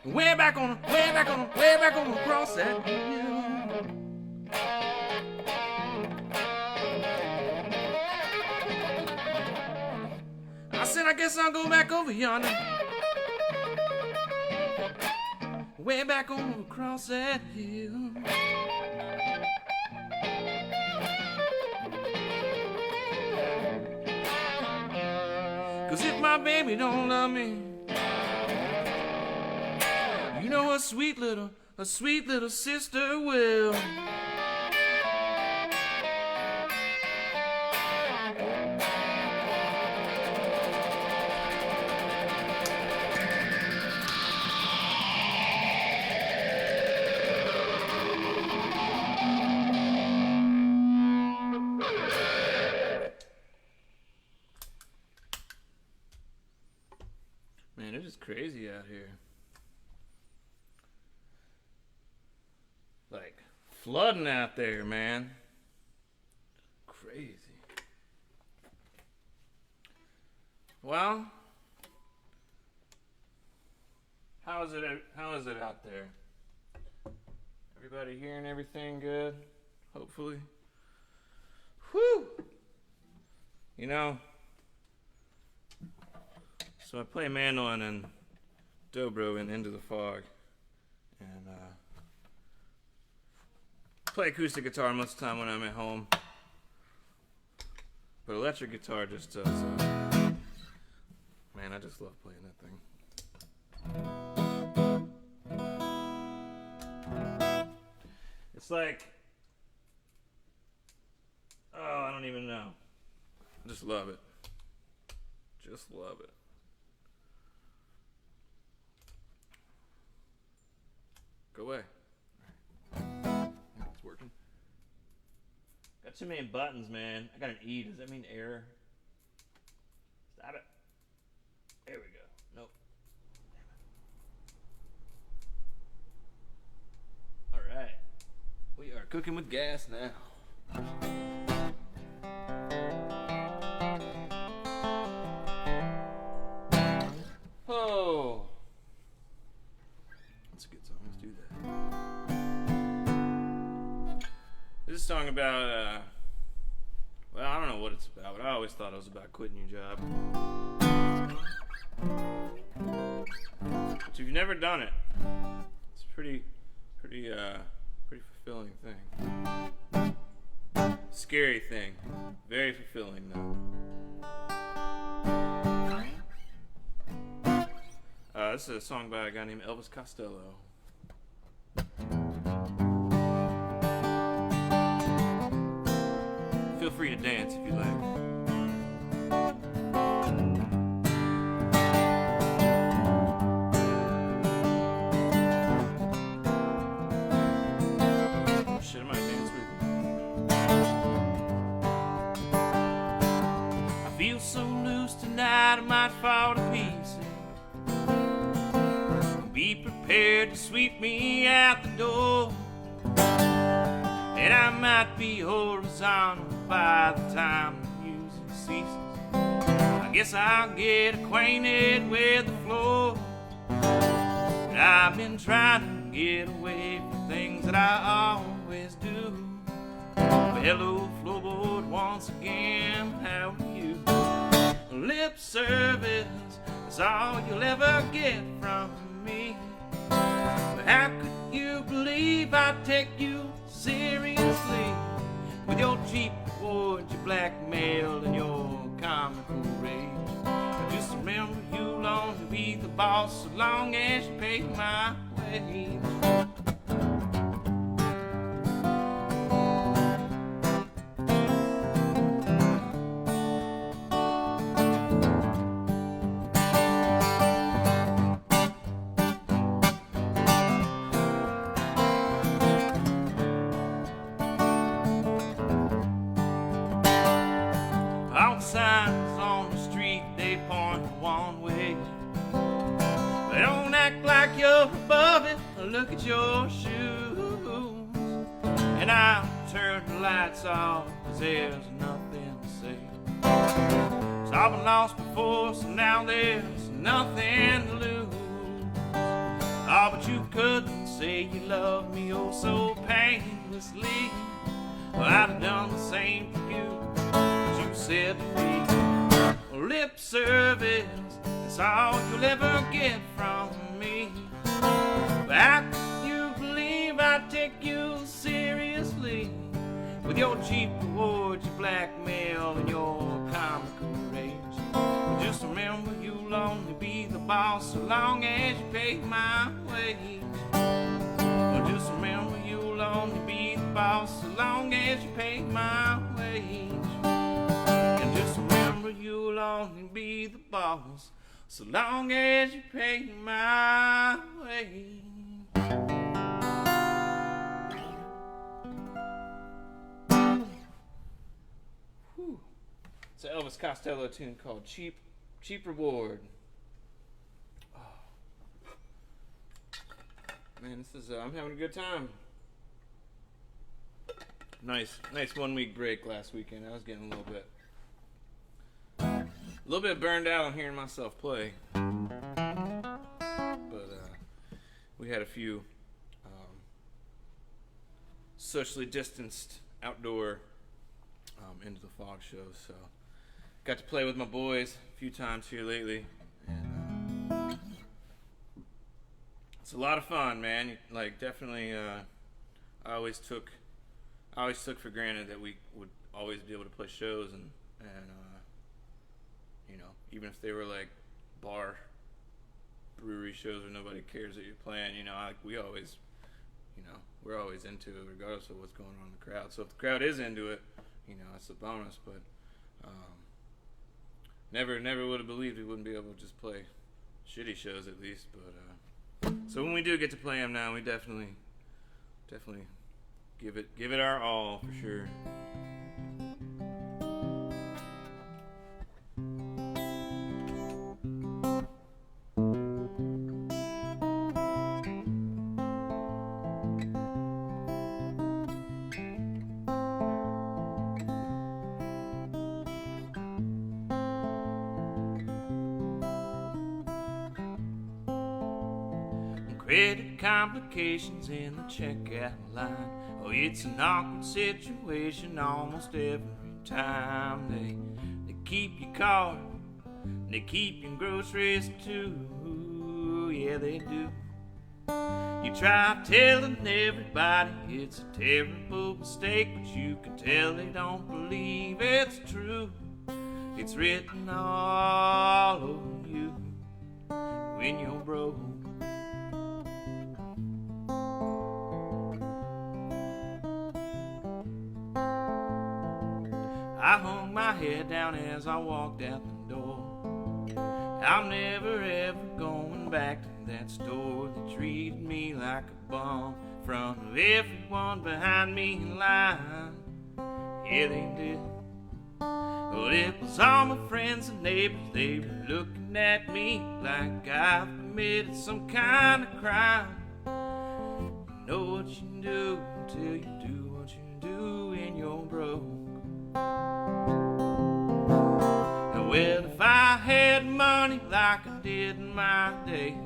way back on across that hill. I said, I guess I'll go back over yonder, way back on across that hill. Cause if my baby don't love me, you know a sweet little sister will. Man, it is crazy out here. Like, flooding out there, man. Crazy. Well, how is it out there? Everybody hearing everything good? Hopefully. Whew! You know, so I play mandolin and dobro in Into the Fog, and play acoustic guitar most of the time when I'm at home, but electric guitar just does. Man, I just love playing that thing. It's like, oh, I don't even know. I just love it. Just love it. Go away. It's working. Got too many buttons, man. I got an E. Does that mean error? Stop it. There we go. Nope. Damn it. Alright. We are cooking with gas now. This is a song about, well, I don't know what it's about, but I always thought it was about quitting your job. But if you've never done it, it's a pretty fulfilling thing. Scary thing. Very fulfilling, though. This is a song by a guy named Elvis Costello. Feel free to dance if you like. Shit, I might dance with you. I feel so loose tonight I might fall to pieces. Be prepared to sweep me out the door, and I might be horizontal by the time the music ceases. I guess I'll get acquainted with the floor. But I've been trying to get away from things that I always do. But hello, floorboard, once again, how are you? Lip service is all you'll ever get from me. But how could you believe I'd take you seriously? With your cheap awards, your blackmail, and your comical rage. I just remember you'll only be the boss so long as you pay my wage. All the signs on the street, they point one way. They don't act like you're above it. Look at your shoes. And I'll turn the lights off, 'cause there's nothing to say. 'Cause I've been lost before, so now there's nothing to lose. Oh, but you couldn't say you love me oh so painlessly. Well, I'd have done the same for you. Said to me, lip service is all you'll ever get from me. But how could you believe I'd take you seriously? With your cheap awards, your blackmail, and your comical rage. Just remember you'll only be the boss so long as you pay my wage. Well, just remember you'll only be the boss so long as you pay my wage. Just remember you'll only be the boss so long as you pay my wage. Whew. It's an Elvis Costello tune called Cheap Reward. Oh. Man, this is I'm having a good time. Nice 1 week break last weekend. I was getting a little bit burned out on hearing myself play, but we had a few socially distanced outdoor Into the Fog shows, so got to play with my boys a few times here lately, and it's a lot of fun, man. Like, definitely, I always took for granted that we would always be able to play shows, and you know, even if they were like bar brewery shows where nobody cares that you're playing, you know, we're always into it regardless of what's going on in the crowd. So if the crowd is into it, you know, that's a bonus. But never would have believed we wouldn't be able to just play shitty shows at least. But so when we do get to play them now, we definitely give it our all for sure. Credit complications in the checkout line. Oh, it's an awkward situation almost every time. They keep your card, they keep your groceries too. Yeah, they do. You try telling everybody it's a terrible mistake, but you can tell they don't believe it's true. It's written all over you when you're broke. I hung my head down as I walked out the door. I'm never ever going back to that store that treated me like a bum in front of everyone behind me in line. Yeah, they did. Well, it was all my friends and neighbors. They were looking at me like I've committed some kind of crime. You know what you do until you do what you do when you're broke. Well, if I had money like I did in my day,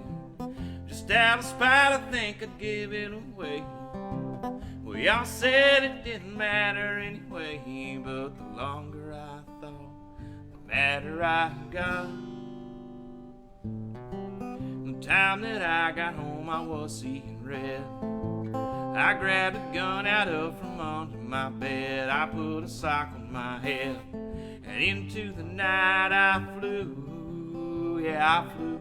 just out of spite I think I'd give it away. Well, y'all said it didn't matter anyway, but the longer I thought, the madder I got. The time that I got home I was seeing red. I grabbed a gun out of from under my bed. I put a sock on my head, and into the night I flew. Yeah, I flew.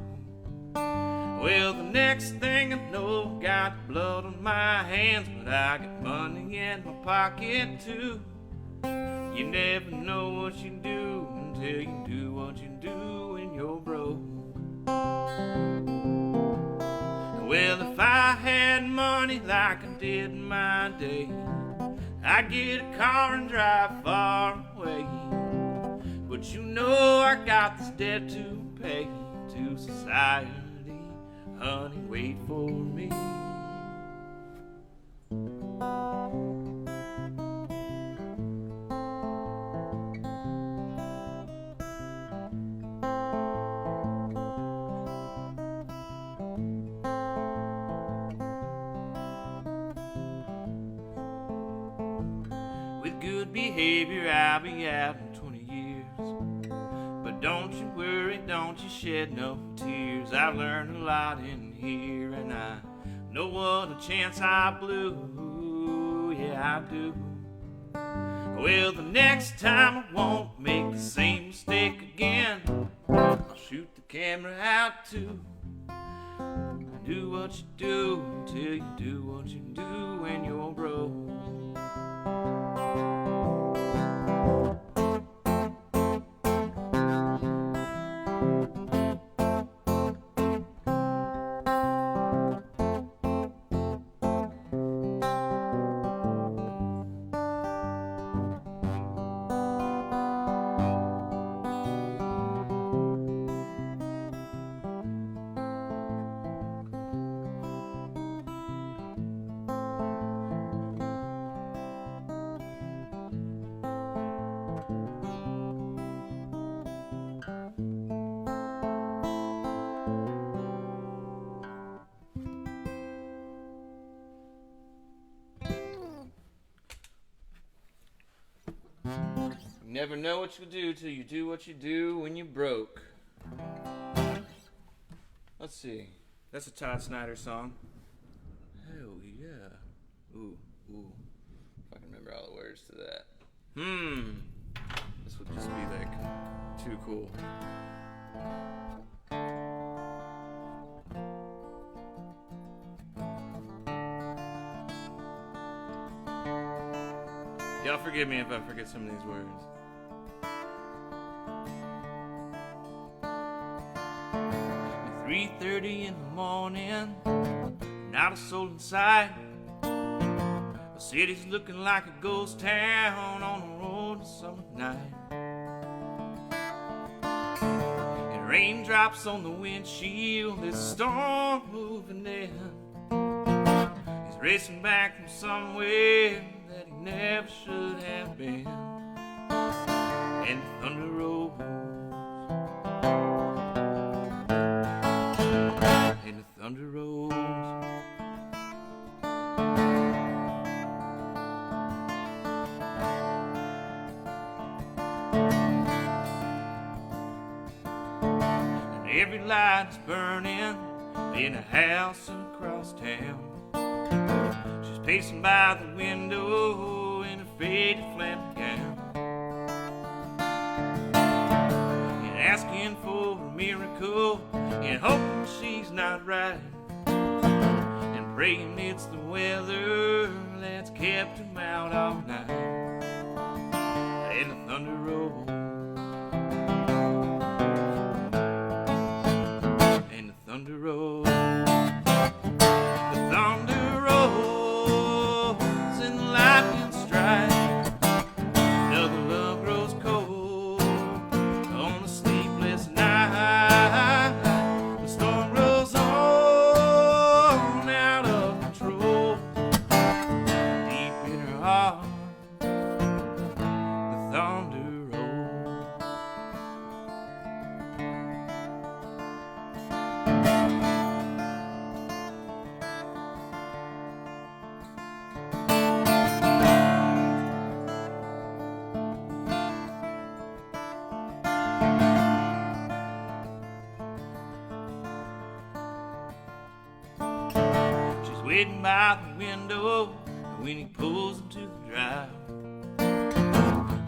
Well, the next thing I know, I got blood on my hands, but I got money in my pocket too. You never know what you do until you do what you do when you're broke. Well, if I had money like I did in my day, I'd get a car and drive far away. But you know I got this debt to pay to society. Honey, wait for me. With good behavior, I'll be out in 20 years. But don't you worry, don't you shed no tears. I've learned a lot in here, and I know what a chance I blew. Yeah, I do. Well, the next time I won't make the same mistake again. I'll shoot the camera out too. Do what you do until you do what you do when you're broke. You never know what you'll do till you do what you do when you're broke. Let's see. That's a Todd Snyder song. Hell yeah. Ooh. If I can remember all the words to that. This would just be like too cool. Y'all forgive me if I forget some of these words. 3:30 in the morning, not a soul in sight. The city's looking like a ghost town on a road summer night. And raindrops on the windshield, this storm moving in. He's racing back from somewhere that he never should have been. And the thunder rolls, and the thunder rolls, light is burning in a house across town. She's pacing by the window in a faded flannel gown, and asking for a miracle and hoping she's not right, and praying it's the weather that's kept him out all night. And the thunder rolls, and the thunder rolls, the thunder rolls, and the lightning strikes. Another love grows cold on a sleepless night. The storm rolls on out of control. Deep in her heart, the thunder rolls. She's waiting by the window when he pulls into the drive.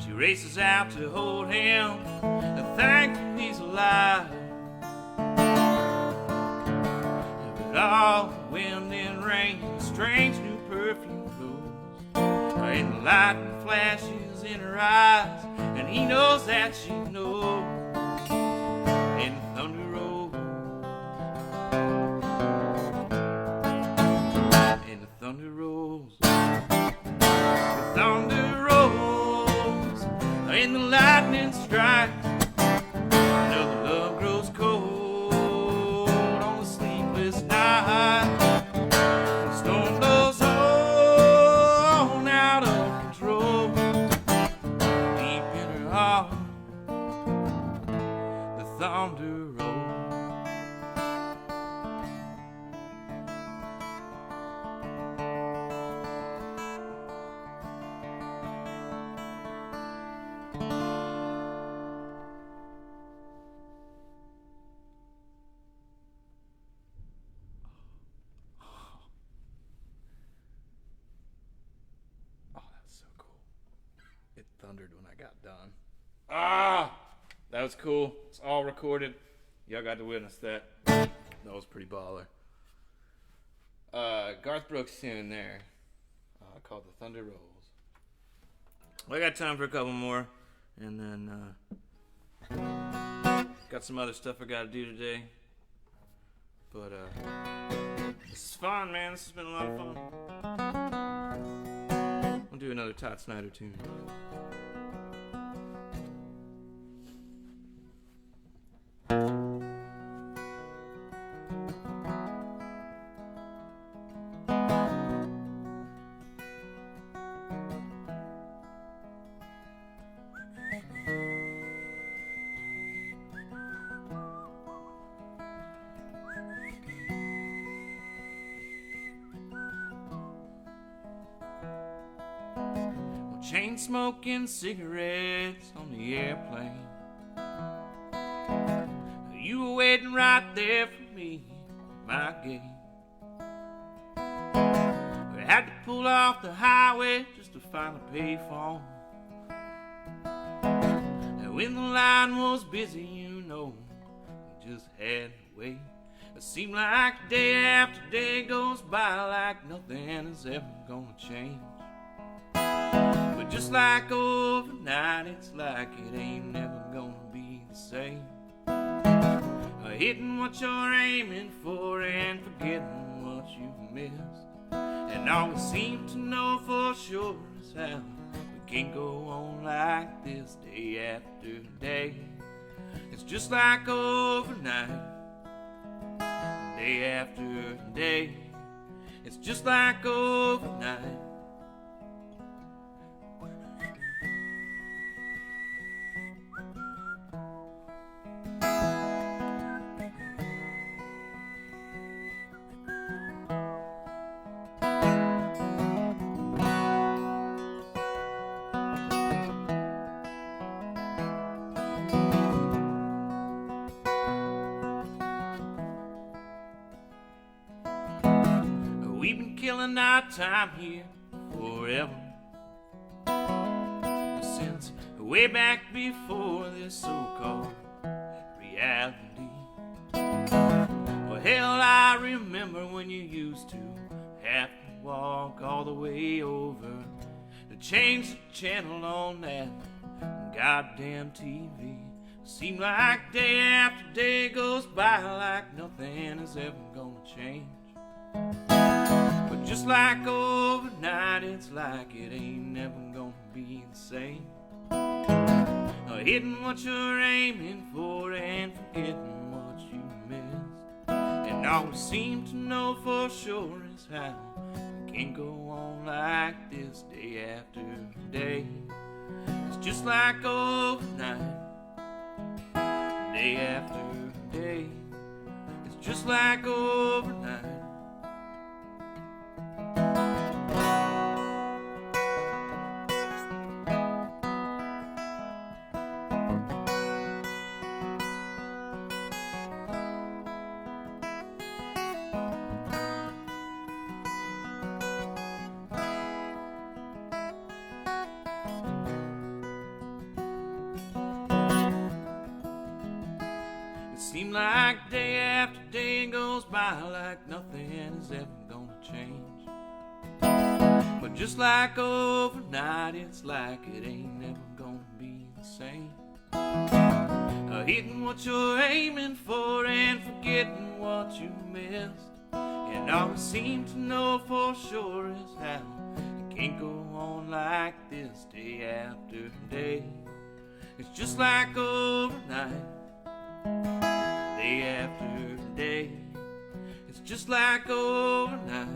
She races out to hold him and thank him he's alive. But all the wind and rain, a strange new perfume blows, and the lightning flashes in her eyes, and he knows that she knows. And the thunder rolls, and the thunder rolls, the thunder rolls, and the lightning strikes. Another love grows cold on a sleepless night. The storm blows on out of control. Deep in her heart, the thunder rolls. Oh, that's so cool. It thundered when I got done. Ah, that was cool. It's all recorded. Y'all got to witness that. That was pretty baller. Garth Brooks tune there, called The Thunder Rolls. Well, I got time for a couple more, and then got some other stuff I got to do today. But this is fun, man. This has been a lot of fun. I'll do another Todd Snyder tune. Chain smoking cigarettes on the airplane. You were waiting right there for me at my gate. We had to pull off the highway just to find a payphone. And when the line was busy, you know, we just had to wait. It seemed like day after day goes by like nothing is ever gonna change. But just like overnight, it's like it ain't never gonna be the same. Hitting what you're aiming for and forgetting what you missed. And all we seem to know for sure is how we can't go on like this day after day. It's just like overnight, day after day. It's just like overnight. nighttime here forever. Since way back before this so-called reality. Well, hell, I remember when you used to have to walk all the way over to change the channel on that goddamn TV. Seemed like day after day goes by like nothing is ever gonna change. But just like overnight, it's like it ain't never gonna be the same. Hitting what you're aiming for and forgetting what you missed. And all we seem to know for sure is how it can't go on like this day after day. It's just like overnight, day after day. It's just like overnight. Seems like day after day goes by like nothing is ever gonna change. But just like overnight, it's like it ain't never gonna be the same. Hitting what you're aiming for and forgetting what you missed. And all we seem to know for sure is how it can't go on like this day after day. It's just like overnight, day after day. It's just like overnight,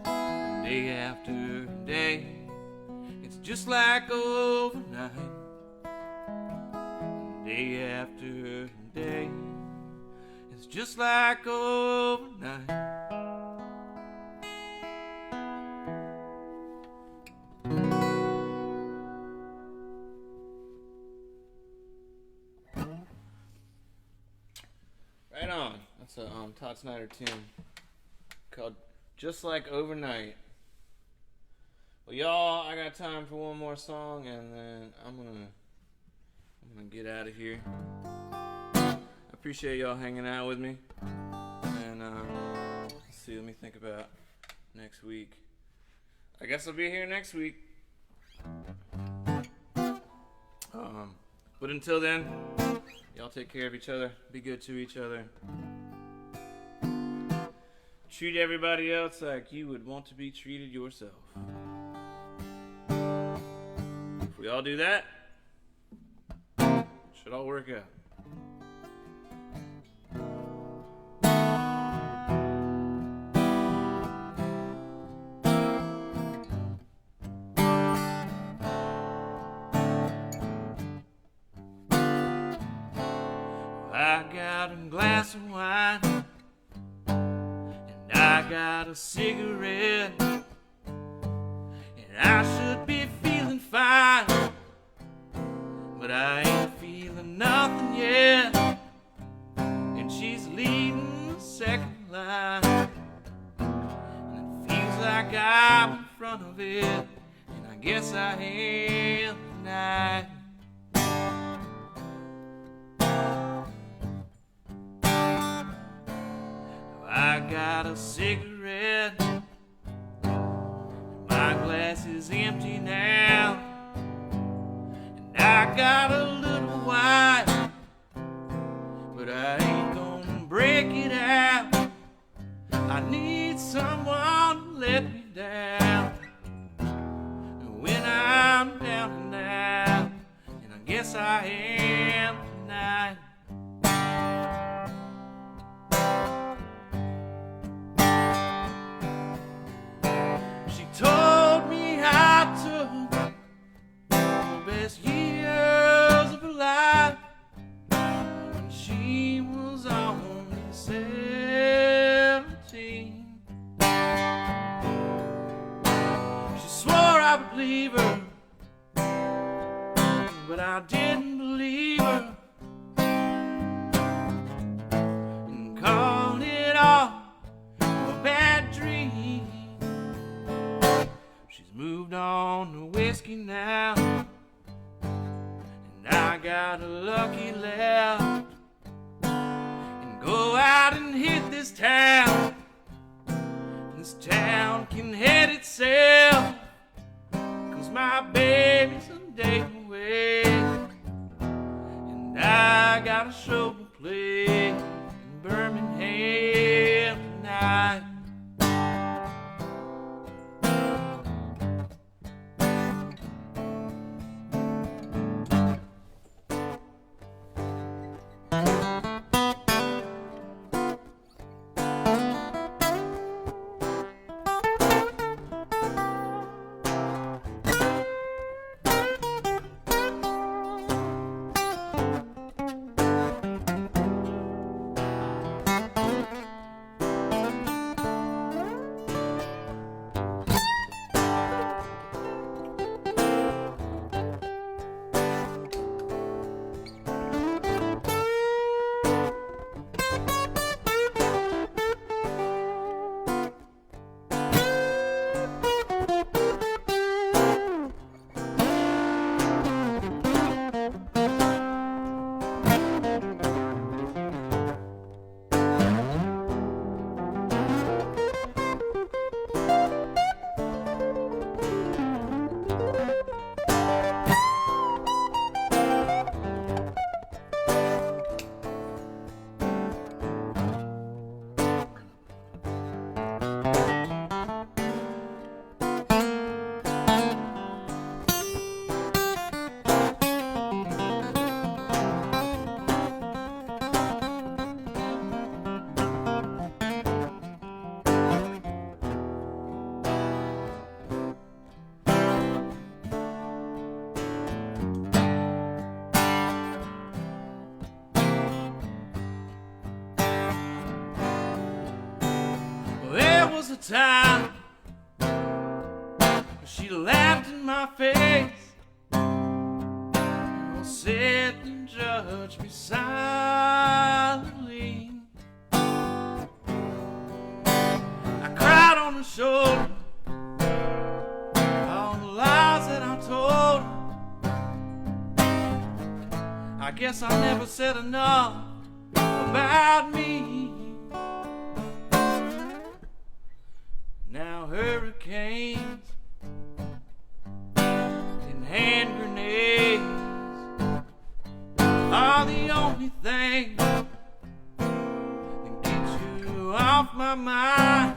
day after day. It's just like overnight, day after day. It's just like overnight. Right on. That's a Todd Snyder tune called Just Like Overnight. Well, y'all, I got time for one more song, and then I'm gonna get out of here. I appreciate y'all hanging out with me, and let's see. Let me think about next week. I guess I'll be here next week. But until then, y'all take care of each other. Be good to each other. Treat everybody else like you would want to be treated yourself. If we all do that, it should all work out. I got a glass of wine, and I got a cigarette, and I should be feeling fine, but I ain't feeling nothing yet. And she's leading the second line, and it feels like I'm in front of it, and I guess I am tonight. I got a cigarette, and my glass is empty now, and I got a little wine, but I ain't gonna break it out. I need someone to let me down when I'm down and out, and I guess I am tonight. Told me I took the best years of her life when she was only 17. She swore I would leave her, but I didn't believe her, and called it all a bad dream. She's moved on to whiskey now, and I got a lucky left and go out and hit this town. This town can head itself, 'cause my baby's a day away, and I got a show to play in Birmingham tonight. A time she laughed in my face and said and judged me silently. I cried on her shoulder all the lies that I told her. I guess I never said enough about me. Now hurricanes and hand grenades are the only thing that get you off my mind.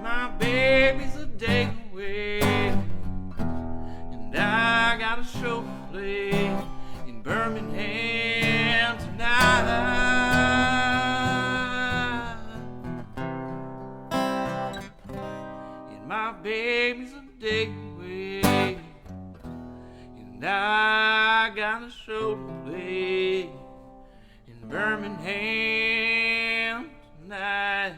My baby's a day away, and I got a show to play in Birmingham tonight. My baby's a day away, and I got a show to play in Birmingham tonight.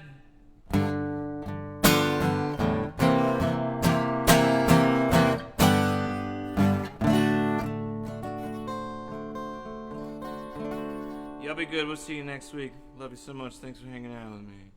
Y'all be good. We'll see you next week. Love you so much. Thanks for hanging out with me.